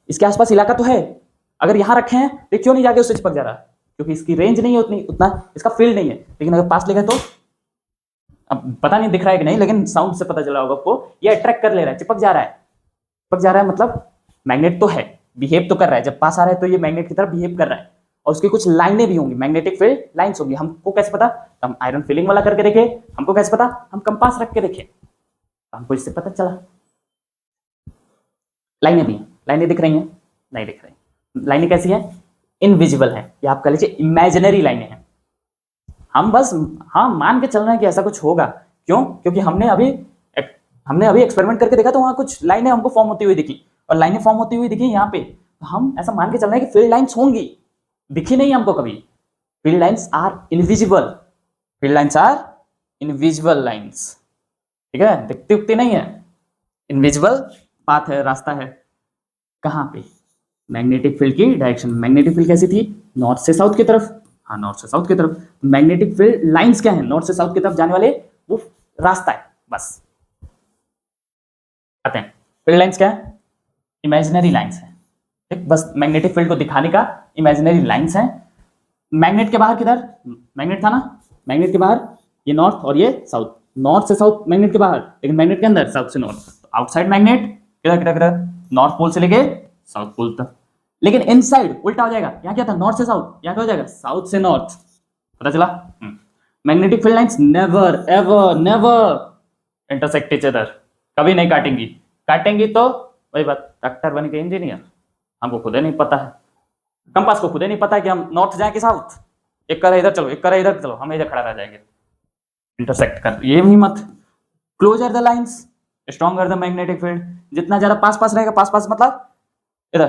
इसके आसपास इलाका तो है, अगर यहां रखे हैं तो क्यों नहीं जाके उससे चिपक जा रहा है, क्योंकि इसकी रेंज नहीं है उतनी, उतना इसका फील्ड नहीं है। लेकिन अगर पास ले गए तो, अब पता नहीं दिख रहा है कि नहीं, लेकिन साउंड से पता चला होगा आपको, ये अट्रैक्ट कर ले रहा है, चिपक जा रहा है, चिपक जा रहा है, मतलब मैग्नेट तो है, बिहेव तो कर रहा है, जब पास आ रहा है तो ये मैग्नेट की तरफ बिहेव कर रहा है, और उसकी कुछ लाइनें भी होंगी, मैग्नेटिक फील्ड लाइंस होंगी। हमको कैसे पता, हम आयरन फिलिंग वाला करके देखे, हमको कैसे पता, हम कंपास रख के देखे, हमको इससे पता चला। लाइनें भी हैं, लाइनें दिख रही हैं, नहीं दिख रही, लाइनें कैसी है, इनविजिबल है, या आप कह लीजिए इमेजिनरी लाइनें हैं। हम बस हाँ मान के चल रहे हैं कि ऐसा कुछ होगा, क्यों, क्योंकि हमने अभी एक्सपेरिमेंट करके देखा, तो वहां कुछ लाइनें हमको फॉर्म होती हुई दिखी, और लाइनें फॉर्म होती हुई दिखी यहाँ पे, तो हम ऐसा मान के चल रहे हैं कि फील्ड लाइंस होंगी, दिखी नहीं हमको कभी। Field lines are invisible, field lines are invisible lines, ठीक है, दिखती उगती नहीं है, इनविजिबल पाथ है, रास्ता है, कहाँ पे, मैग्नेटिक फील्ड की डायरेक्शन। मैग्नेटिक फील्ड कैसी थी, नॉर्थ से साउथ की तरफ, हाँ नॉर्थ से साउथ की तरफ। मैग्नेटिक फील्ड लाइंस क्या है, नॉर्थ से साउथ की तरफ जाने वाले वो रास्ता है, बस आते हैं। फील्ड लाइंस क्या है, इमेजिनरी लाइंस है, ठीक, बस मैग्नेटिक फील्ड को दिखाने का इमेजिनरी लाइंस है। मैग्नेट के बाहर किधर, मैग्नेट था ना, मैग्नेट के बाहर ये नॉर्थ और ये साउथ, नॉर्थ से साउथ मैग्नेट के बाहर, लेकिन मैग्नेट के अंदर साउथ से नॉर्थ, तो आउटसाइड मैग्नेट किधर किधर किधर, नॉर्थ पोल से लेके साउथ पोल तक। लेकिन इनसाइड उल्टा हो जाएगा, यहाँ क्या था, नॉर्थ से साउथ, यहाँ क्या हो जाएगा, साउथ से नॉर्थ, पता चला। Magnetic field lines never ever never intersect each other, कभी नहीं काटेंगी, काटेंगी तो वही बात, डॉक्टर बन के इंजीनियर, हमको खुद ही नहीं पता है, कंपास को खुद ही नहीं पता है कि हम नॉर्थ जाए कि साउथ, एक करे इधर चलो, एक करे इधर चलो, हम इधर खड़ा रह जाएंगे, इंटरसेक्ट कर ये भी मत। Closer the lines stronger the magnetic field, जितना ज्यादा पास पास रहेगा, पास पास मतलब इधर,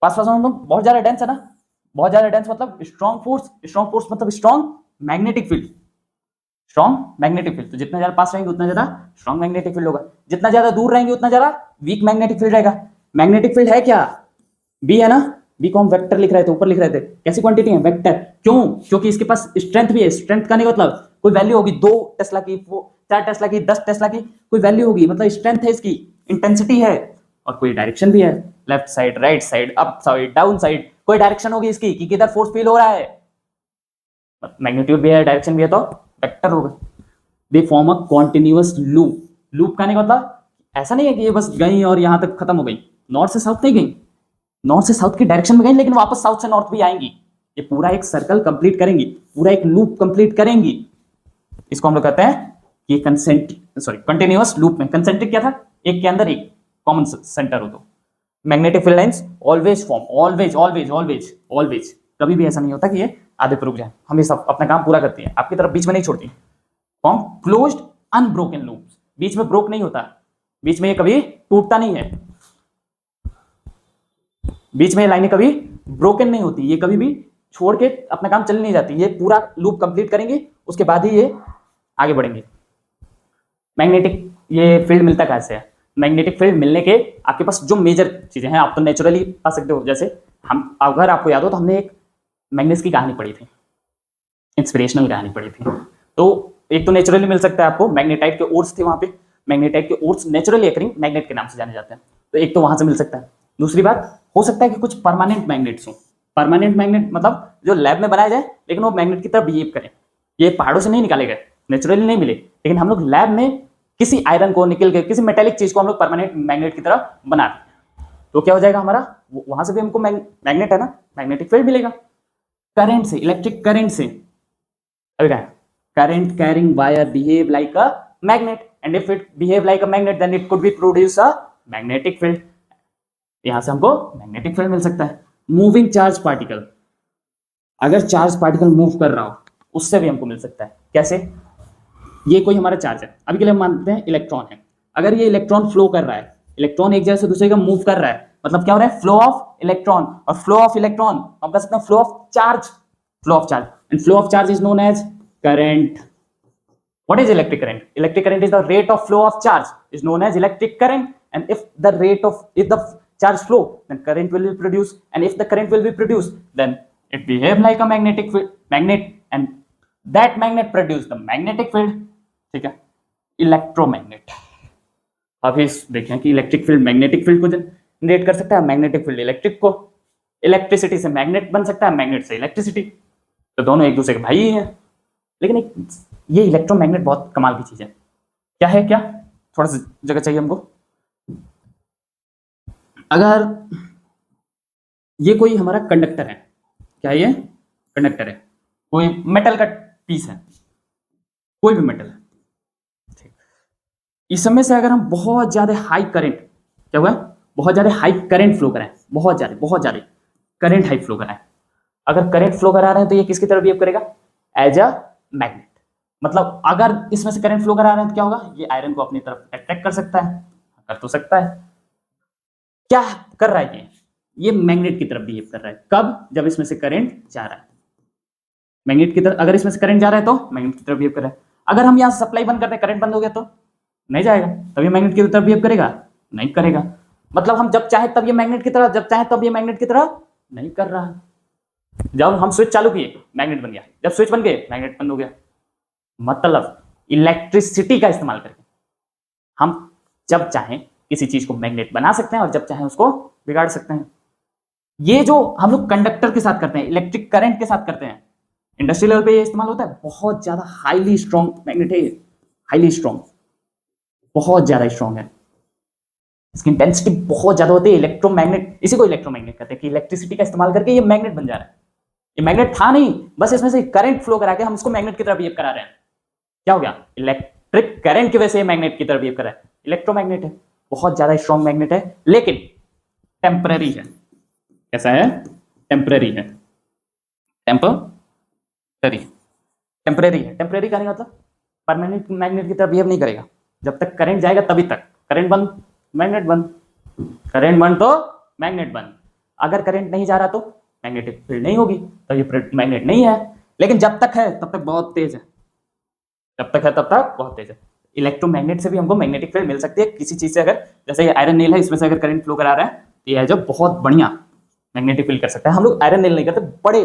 पास पास मतलब बहुत ज्यादा डेंस है ना, बहुत ज्यादा डेंस मतलब स्ट्रॉन्ग फोर्स, स्ट्रॉन्ग फोर्स मतलब strong magnetic field, strong magnetic field, तो जितना ज्यादा पास रहेंगे उतना ज्यादा स्ट्रॉन्ग मैग्नेटिक फील्ड होगा, जितना ज्यादा दूर रहेंगे उतना ज्यादा वीक मैग्नेटिक फील्ड रहेगा। मैग्नेटिक फील्ड है क्या, बी है ना, बी को हम वेक्टर लिख रहे थे, ऊपर लिख रहे थे, कैसी क्वांटिटी है, वेक्टर, क्यों, क्योंकि इसके पास स्ट्रेंथ भी है, स्ट्रेंथ का नहीं मतलब कोई वैल्यू होगी, 2 टेस्ला की, 4 टेस्ला की, 10 टेस्ला की कोई वैल्यू होगी, मतलब स्ट्रेंथ है इसकी, इंटेंसिटी है, और कोई डायरेक्शन भी है, left side, right side, up side, down side, कोई डायरेक्शन होगी इसकी कि किधर फोर्स फील हो रहा है, मैग्नीट्यूड भी है, डायरेक्शन भी है, तो वेक्टर होगा। They form a continuous loop, loop का नहीं मतलब ऐसा नहीं है कि ये बस गई और यहां तक खत्म हो गई, नॉर्थ से साउथ नहीं गई, नॉर्थ से साउथ की डायरेक्शन में गई, लेकिन वापस साउथ से नॉर्थ भी आएंगी, ये पूरा एक सर्कल कंप्लीट करेंगी, पूरा एक लूप कंप्लीट करेंगी, इसको हम लोग कहते हैं ये कंटिन्यूअस लूप में कंसेंट्रिक क्या था, एक के अंदर एक कॉमन सेंटर हो, तो magnetic field lines always form, always always always always, कभी भी ऐसा नहीं होता कि ये आधे पे रुक जाए, हमेशा अपना काम पूरा करती है, आपकी तरफ बीच में नहीं छोड़ती, फॉर्म क्लोज्ड अनब्रोकन लूप, बीच में ब्रोक नहीं होता, बीच में ये कभी टूटता नहीं है, बीच में लाइनें कभी ब्रोकन नहीं होती, ये कभी भी छोड़ के अपना काम चल नहीं जाती, ये पूरा लूप कंप्लीट करेंगे, उसके बाद ही ये आगे बढ़ेंगे। मैग्नेटिक ये फील्ड मिलता कैसे है, मैग्नेटिक फील्ड मिलने के आपके पास जो मेजर चीजें हैं, आप तो नेचुरली पा सकते हो, जैसे हम, अगर आपको याद हो तो हमने एक मैग्नेस की कहानी पढ़ी थी, इंस्पिरेशनल कहानी पढ़ी थी, तो एक तो नेचुरली मिल सकता है आपको, मैग्नेटाइट के ओर्स थे वहां पे, मैग्नेटाइट के ओर्स नेचुरली अकरिंग मैग्नेट के नाम से जाने जाते हैं, तो एक तो वहां से मिल सकता है। दूसरी बात, हो सकता है कि कुछ परमानेंट मैग्नेट्स हो, परमानेंट मैग्नेट मतलब जो लैब में बनाए जाए, लेकिन वो मैग्नेट की तरह बिहेव करें, ये पहाड़ों से नहीं निकाले गए, नेचुरली नहीं मिले, लेकिन हम लोग लैब में किसी आयरन को, निकल के किसी मेटेलिक चीज को हम लोग परमानेंट मैग्नेट की तरह बना दें, तो क्या हो जाएगा हमारा, वहां से भी हमको मैग्नेट है ना, मैग्नेटिक फील्ड मिलेगा, करंट से, इलेक्ट्रिक करंट से। अभी क्या, current carrying wire behave like a magnet and if it behave like a magnet then it could be produce a magnetic field. यहां से हमको मैग्नेटिक फील्ड मिल सकता है। मूविंग चार्ज पार्टिकल, अगर चार्ज पार्टिकल मूव कर रहा हो उससे भी हमको मिल सकता है। कैसे? ये कोई हमारा चार्ज है, अभी के लिए हम मानते हैं इलेक्ट्रॉन है। अगर ये इलेक्ट्रॉन फ्लो कर रहा है, इलेक्ट्रॉन एक जगह से दूसरे जगह मूव कर रहा है, मतलब क्या हो रहा है, फ्लो ऑफ इलेक्ट्रॉन। और फ्लो ऑफ इलेक्ट्रॉन हम कह सकते हैं flow of charge, flow of charge, and flow of charge is known as current. What is electric current? Electric current is the rate of flow of charge, is known as electric current. And if the charge flow, then current will be produced. And if the current will be produced, then it behave like a magnetic field, magnet, and that magnet produce the magnetic field. ठीक है, electromagnet. अभी देखें कि electric field magnetic field को generate कर सकता है, magnetic field electric को, इलेक्ट्रिसिटी से मैग्नेट बन सकता है, मैग्नेट से इलेक्ट्रिसिटी, तो दोनों एक दूसरे के भाई ही हैं। लेकिन एक ये इलेक्ट्रोमैग्नेट बहुत कमाल की चीज है। क्या है, क्या थोड़ा सा जगह चाहिए हमको। अगर ये कोई हमारा कंडक्टर है, क्या ये कंडक्टर है, कोई मेटल का पीस है, कोई भी मेटल है, ठीक। इसमें से अगर हम बहुत ज्यादा हाई करंट, क्या हुआ, बहुत ज्यादा हाई करंट फ्लो कराएं, बहुत ज्यादा करंट हाई फ्लो कराएं, अगर करंट फ्लो करा रहे हैं तो ये किसकी तरफ बिहेव करेगा, एज अ मैग्नेट। मतलब अगर इसमें से करंट फ्लो करा रहे हैं तो क्या होगा, ये आयरन को अपनी तरफ अट्रैक्ट कर सकता है, कर तो सकता है। क्या कर रहा है ये मैग्नेट की तरफ बिहेव कर रहा है। कब, जब इसमें से करंट जा रहा है, मैग्नेट की तरफ, अगर इसमें से करंट जा रहा है तो मैग्नेट की तरफ बिहेव कर रहा है। अगर हम यहाँ सप्लाई बंद करते हैं, करंट बंद हो गया तो नहीं जाएगा, तब ये मैग्नेट की तरफ बिहेव करेगा, नहीं करेगा। मतलब हम जब चाहे तब ये मैग्नेट की तरफ, जब चाहे तब ये मैग्नेट की तरफ नहीं कर रहा है। जब हम स्विच चालू किए मैग्नेट बन गया, जब स्विच बन गए मैग्नेट बंद हो गया। मतलब इलेक्ट्रिसिटी का इस्तेमाल करके हम जब चाहें किसी चीज को मैग्नेट बना सकते हैं और जब चाहें उसको बिगाड़ सकते हैं। ये जो हम लोग कंडक्टर के साथ करते हैं, इलेक्ट्रिक करंट के साथ करते हैं, इंडस्ट्रियल लेवल पे ये इस्तेमाल होता है। बहुत ज्यादा हाईली स्ट्रॉन्ग मैग्नेट है, हाईली स्ट्रॉन्ग, बहुत ज्यादा स्ट्रॉन्ग है, इसकी इंटेंसिटी बहुत ज्यादा होती है। इलेक्ट्रोमैग्नेट, इसी को इलेक्ट्रोमैग्नेट कहते हैं कि इलेक्ट्रिसिटी का इस्तेमाल करके ये मैग्नेट बन जा रहा है। ये मैग्नेट था नहीं, बस इसमें से करंट फ्लो करा के हम इसको मैग्नेट की तरफ बिहेव करा रहे हैं। क्या हो गया, इलेक्ट्रिक करंट की वजह से मैग्नेट की तरफ बिहेव कर रहा है, इलेक्ट्रोमैग्नेट है, बहुत ज्यादा स्ट्रॉन्ग मैग्नेट है, लेकिन टेम्पररी है। कैसा है, टेम्पररी है, टेम्पररी, टेम्पररी है। टेम्पररी का नहीं मतलब परमानेंट मैग्नेट की तरफ बिहेव नहीं करेगा। जब तक करंट जाएगा तभी तक, करंट बंद मैग्नेट बंद, करंट बंद तो मैग्नेट बंद। अगर करंट नहीं जा रहा तो मैग्नेटिक फील्ड नहीं होगी, तो ये मैग्नेट नहीं है। लेकिन जब तक है तब तक बहुत तेज है, जब तक है तब तक बहुत तेज है। इलेक्ट्रोमैग्नेट से भी हमको मैग्नेटिक फील्ड मिल सकती है किसी चीज से। अगर जैसे ये आयरन नेल है, इसमें से अगर करंट फ्लो करा रहा है तो ये है जो बहुत बढ़िया मैग्नेटिक फील्ड कर सकता है। हम लोग आयरन नेल नहीं करते, बड़े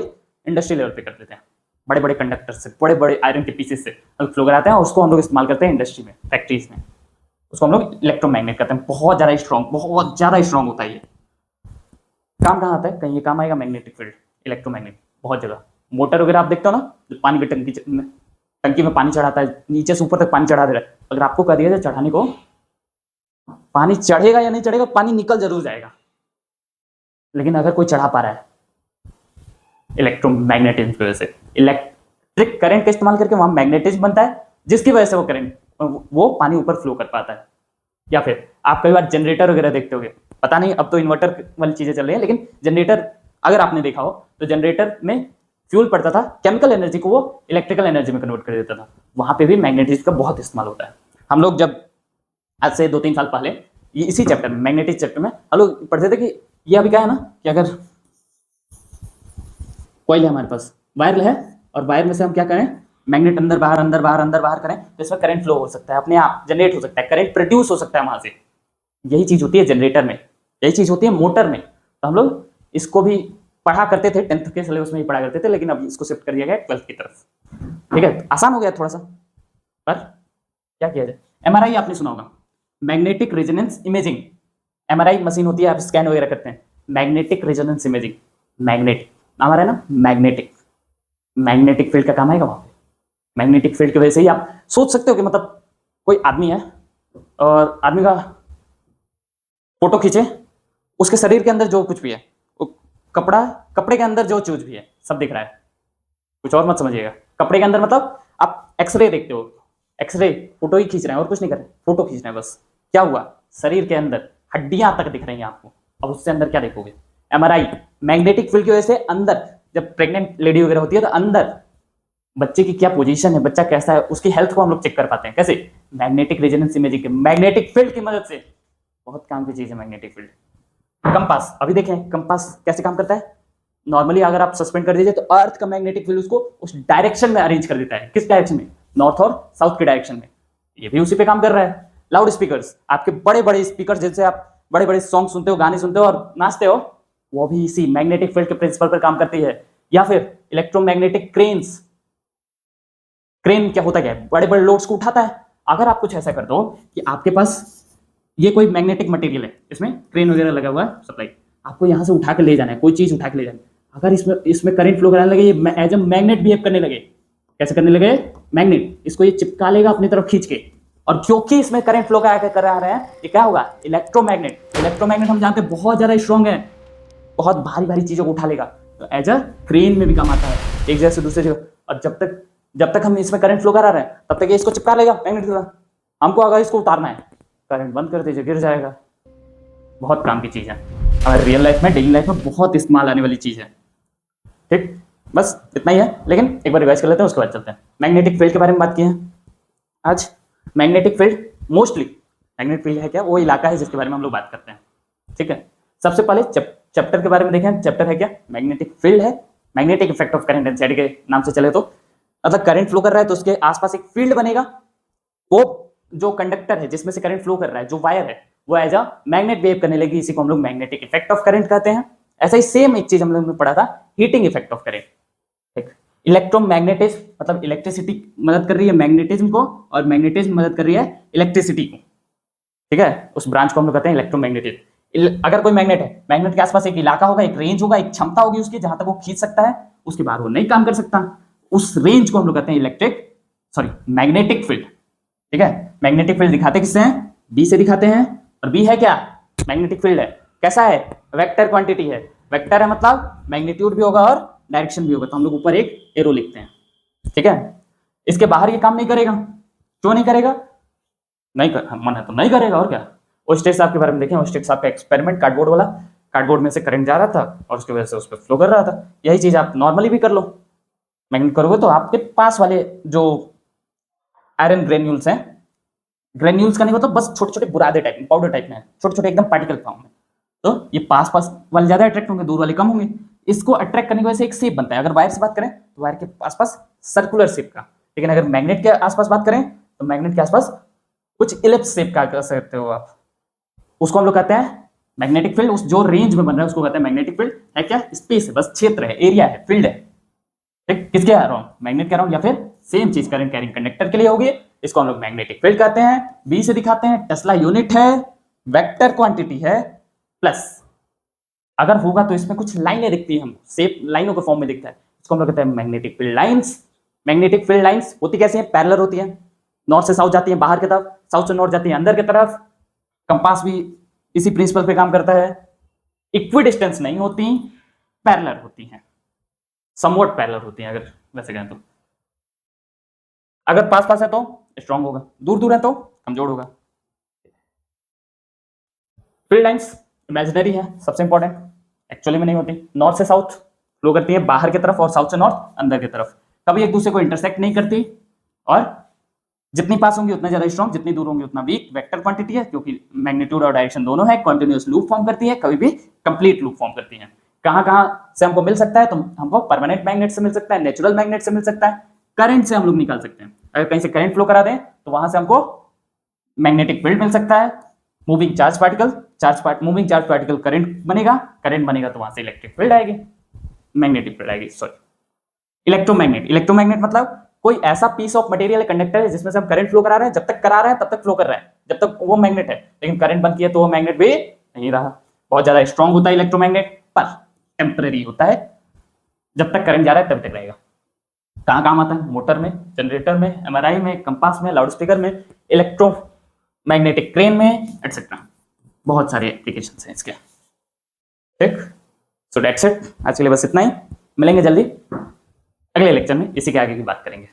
इंडस्ट्रियल लेवल पे कर देते हैं, बड़े बड़े कंडक्टर से, बड़े बड़े आयरन के पीसेस से फ्लो कराते हैं और उसको हम लोग इस्तेमाल करते हैं इंडस्ट्री में, फैक्ट्रीज में, उसको हम लोग इलेक्ट्रोमैग्नेट करते हैं। बहुत ज्यादा स्ट्रॉन्ग, बहुत ज्यादा स्ट्रॉन्ग होता है ये। काम कहाँ आता है, कहीं ये काम आएगा मैग्नेटिक फील्ड, इलेक्ट्रोमैग्नेट, बहुत जगह। मोटर वगैरह आप देखते हो ना, पानी की टंकी में पानी चढ़ाता है, नीचे से ऊपर तक पानी चढ़ा दे रहा है। अगर आपको कह दिया जाए चढ़ाने को, पानी चढ़ेगा या नहीं चढ़ेगा, पानी निकल जरूर जाएगा। लेकिन अगर कोई चढ़ा पा रहा है इलेक्ट्रोमैग्नेटिज्म की वजह से, इलेक्ट्रिक करंट का इस्तेमाल करके वहां मैग्नेटिज्म बनता है, जिसकी वजह से वो करंट, वो पानी ऊपर फ्लो कर पाता है। या फिर आप कई बार जनरेटर वगैरह देखते होंगे, पता नहीं अब तो इन्वर्टर वाली चीजें चल रही है, लेकिन जनरेटर अगर आपने देखा हो तो जनरेटर में फ्यूल पड़ता था, केमिकल एनर्जी को वो इलेक्ट्रिकल एनर्जी में कन्वर्ट कर देता था। वहां पे भी मैग्नेटिज्म का बहुत इस्तेमाल होता है। हम लोग जब आज से 2-3 साल पहले इसी चैप्टर में, मैग्नेटिक चैप्टर में, हम लोग पढ़ते थे कि ये अभी क्या है ना, कि अगर कॉइल है हमारे पास, वायर है, और वायर में से हम क्या करें, मैग्नेट अंदर बाहर अंदर बाहर अंदर बाहर करें तो इसमें करंट फ्लो हो सकता है, अपने आप जनरेट हो सकता है, करंट प्रोड्यूस हो सकता है वहां से। यही चीज होती है जनरेटर में, यही चीज होती है मोटर में। तो हम लोग इसको भी पढ़ा करते थे, 10th के सिलेबस में ही पढ़ा करते थे, लेकिन अब इसको शिफ्ट कर दिया गया 12th की तरफ। ठीक है, आसान हो गया थोड़ा सा, पर क्या किया जाए। एमआरआई आपने सुना होगा, magnetic resonance imaging. MRI machine होती है, आप स्कैन वगैरह करते हैं, मैग्नेटिक रेजोनेंस इमेजिंग। मैग्नेट नाम आ रहा है ना, मैग्नेटिक, मैग्नेटिक फील्ड का काम आएगा वहां पे। मैग्नेटिक फील्ड की वजह से ही आप सोच सकते हो कि मतलब कोई आदमी है और आदमी का फोटो खींचे, उसके शरीर के अंदर जो कुछ भी है, वो कपड़े के अंदर जो चीज भी है सब दिख रहा है, कुछ और मत समझिएगा। कपड़े के अंदर मतलब आप एक्सरे देखते हो, एक्सरे फोटो ही खींच रहे हैं और कुछ नहीं कर रहे, फोटो खींच रहे हैं बस। क्या हुआ, शरीर के अंदर हड्डियां तक दिख रही हैं आपको, अब उससे अंदर क्या देखोगे? एमआरआई, मैग्नेटिक फील्ड की वजह से अंदर, जब प्रेग्नेंट लेडी वगैरह होती है तो अंदर बच्चे की क्या पोजीशन है, बच्चा कैसा है, उसकी हेल्थ को हम लोग चेक कर पाते हैं। कैसे? मैग्नेटिक रेजोनेंस इमेजिंग के, मैग्नेटिक फील्ड की मदद से। बहुत काम की चीज है मैग्नेटिक फील्ड। कंपास, अभी देखें कंपास कैसे काम करता है। नॉर्मली अगर आप सस्पेंड कर दीजिए तो अर्थ का मैग्नेटिक फील्ड उसको उस डायरेक्शन में अरेंज कर देता है। किस डायरेक्शन में? नॉर्थ और साउथ के डायरेक्शन में। ये भी उसी पे काम कर रहा है। लाउड स्पीकर्स, आपके बड़े बड़े स्पीकर जिनसे आप बड़े बड़े सॉन्ग सुनते हो, गाने सुनते हो और नाचते हो, वो भी इसी मैग्नेटिक फील्ड के प्रिंसिपल पर काम करती है। या फिर इलेक्ट्रोमैग्नेटिक क्रेन्स, क्रेन क्या होता है? बड़े बड़े लोड्स को उठाता है। अगर आप कुछ ऐसा कर दो कि आपके पास ये कोई मैग्नेटिक मटेरियल है, इसमें क्रेन वगैरह लगा हुआ है, सप्लाई, आपको यहां से उठा के ले जाना है, कोई चीज उठा के ले जाना है। अगर इसमें इसमें करंट फ्लो कराने लगे, ये एज अ मैग्नेट बिहेव करने लगे। कैसे करने लगे? मैग्नेट, इसको ये चिपका लेगा अपनी तरफ खींच के, और क्योंकि इसमें करंट फ्लो करा रहे हैं, ये क्या होगा? इलेक्ट्रोमैग्नेट। इलेक्ट्रोमैग्नेट हम जानते हैं बहुत ज्यादा स्ट्रॉन्ग है, बहुत भारी भारी चीजों को उठा लेगा, तो एज अ क्रेन में भी काम आता है, एक जगह से दूसरी जगह। और जब तक हम इसमें करंट फ्लो करा रहे हैं तब तक ये इसको चिपका लेगा मैग्नेट की तरह। हमको अगर इसको उतारना है, करंट बंद कर दीजिए, गिर जाएगा। बहुत काम की चीज है, और रियल लाइफ में, डेली लाइफ में बहुत इस्तेमाल आने वाली चीज है। ठीक, बस इतना ही है, लेकिन एक बार रिवाइज कर लेते हैं, उसके बाद चलते हैं। मैग्नेटिक फील्ड के बारे में बात की है आज। Magnetic field mostly, magnetic field है क्या? वो इलाका है जिसके बारे में हम लोग बात करते हैं। ठीक है, सबसे पहले चैप्टर के बारे में देखें। चैप्टर है क्या? मैग्नेटिक फील्ड है। Magnetic effect of current anxiety के नाम से चले तो मतलब करंट फ्लो कर रहा है तो उसके आसपास एक फील्ड बनेगा। वो जो कंडक्टर है जिसमें से करंट फ्लो कर रहा है, जो वायर है, वो एज अ मैग्नेट बिहेव करने लगी। इसी को हम लोग मैग्नेटिक इफेक्ट ऑफ करंट कहते हैं। ऐसा ही सेम एक चीज हम लोग ने पढ़ा था, हीटिंग इफेक्ट ऑफ करंट। ठीक, इलेक्ट्रोमैग्नेटिज्म मतलब इलेक्ट्रिसिटी मदद कर रही है मैग्नेटिज्म को, और मैग्नेटिज्म मदद कर रही है इलेक्ट्रिसिटी को। ठीक है, उस ब्रांच को हम लोग कहते हैं इलेक्ट्रोमैग्नेटिज्म। अगर कोई मैग्नेट है, मैग्नेट के आसपास एक इलाका होगा, एक रेंज होगा, एक क्षमता होगी उसकी, जहां तक वो खींच सकता है, उसके बाद वो नहीं काम कर सकता। उस रेंज को हम लोग कहते हैं मैग्नेटिक फील्ड। ठीक है, मैग्नेटिक फील्ड दिखाते किससे हैं? बी से दिखाते हैं, और बी है क्या? मैग्नेटिक फील्ड है। कैसा है? वेक्टर क्वांटिटी है। वेक्टर है मतलब मैग्नीट्यूड भी होगा और डायरेक्शन भी होगा, तो हम लोग ऊपर एक एरो लिखते हैं। ठीक है, इसके बाहर ये काम नहीं करेगा। क्यों नहीं करेगा? नहीं कर, मन है तो नहीं करेगा, और क्या। ओस्टेक साहब के बारे में देखें, ओस्टेक साहब का एक्सपेरिमेंट, कार्डबोर्ड वाला, कार्डबोर्ड में से करंट जा रहा था और उसकी वजह से उस पर फ्लो कर रहा था। यही चीज आप नॉर्मली भी कर लो। मैग्नेट करोगे तो आपके पास वाले जो आयरन ग्रेन्यूल्स हैं, ग्रेन्यूल्स का नहीं मतलब बस छोटे छोटे बुरादे टाइप में, पाउडर टाइप में, छोटे छोटे एकदम पार्टिकल फॉर्म में, तो ये पास पास वाले ज्यादा अट्रैक्ट होंगे, दूर वाले कम होंगे। इसको अट्रैक्ट करने की वजह से एक शेप बनता है। अगर वायर से बात करें तो वायर के आसपास सर्कुलर शेप का, लेकिन अगर मैग्नेट के आसपास बात करें तो मैग्नेट के आसपास कुछ इलिप्स शेप का कर सकते हो आप। उसको हम लोग कहते हैं मैग्नेटिक फील्ड। उस जो रेंज में बन रहा है उसको कहते हैं मैग्नेटिक फील्ड। है क्या? स्पेस है, बस क्षेत्र है, एरिया है, फील्ड है। ठीक, किसके अराउंड? मैग्नेट के अराउंड, या फिर सेम चीज करंट कैरिंग कंडक्टर के लिए होगी। इसको हम लोग मैग्नेटिक फील्ड कहते हैं। बी से दिखाते हैं, टेस्ला यूनिट है, वेक्टर क्वांटिटी है, प्लस अगर होगा तो इसमें कुछ लाइनें दिखती है, हम सेप लाइनों के फॉर्म में दिखता है, इसको हम लोग कहते हैं magnetic field lines. Magnetic field lines होती कैसे हैं? पैरेलल होती है, नॉर्थ से साउथ जाती है बाहर की तरफ, साउथ से नॉर्थ जाती है अंदर की तरफ। कंपास भी इसी प्रिंसिपल पे काम करता है। इक्वी डिस्टेंस नहीं होती, पैरेलल होती हैं, समवट पैरेलल होती हैं। अगर वैसे कहें तो अगर पास पास है तो स्ट्रांग होगा, दूर दूर है तो कमजोर होगा। फील्ड लाइंस इमेजिनरी है, सबसे इंपॉर्टेंट, एक्चुअली में नहीं होती। नॉर्थ से साउथ फ्लो करती है बाहर की तरफ, और साउथ से नॉर्थ अंदर की तरफ, कभी एक दूसरे को इंटरसेक्ट नहीं करती, और जितनी पास होंगी उतना ज्यादा स्ट्रॉन्ग, जितनी दूर होंगी उतना वीक। वेक्टर क्वांटिटी है क्योंकि मैग्नीट्यूड और डायरेक्शन दोनों है। कंटिन्यूअस लूप फॉर्म करती है, कभी भी कंप्लीट लूप फॉर्म करती है। कहां कहां से हमको मिल सकता है? तो हमको परमानेंट मैग्नेट से मिल सकता है, नेचुरल मैग्नेट से मिल सकता है, करंट से हम लोग निकाल सकते हैं। अगर कहीं से करंट फ्लो करा दें तो वहां से हमको मैग्नेटिक फील्ड मिल सकता है। Moving charge particle, moving charge particle current बनेगा, करंट बनेगा तो वहां से इलेक्ट्रिक फील्ड आएगी, मैग्नेटिक फील्ड आएगी, सॉरी। इलेक्ट्रोमैग्नेट मतलब कोई ऐसा पीस ऑफ मटेरियल कंडक्टर है जिसमें से हम करंट फ्लो करा रहे हैं, जब तक करा रहे हैं तब तक फ्लो कर रहा है, जब तक वो मैग्नेट है। लेकिन करंट बंद किया तो वो मैग्नेट भी नहीं रहा। बहुत ज्यादा स्ट्रांग होता है इलेक्ट्रोमैग्नेट, पर टेम्पररी होता है, जब तक करंट जा रहा है तब तक रहेगा। कहां काम आता है? मोटर में, जनरेटर में, एमआरआई में, कंपास में, लाउड स्पीकर में, इलेक्ट्रोमैग्नेटिक क्रेन में, एटसेट्रा। बहुत सारे एप्लीकेशन हैं इसके। ठीक, सो दैट्स इट, आज के लिए बस इतना ही। मिलेंगे जल्दी अगले लेक्चर में इसी के आगे की बात करेंगे।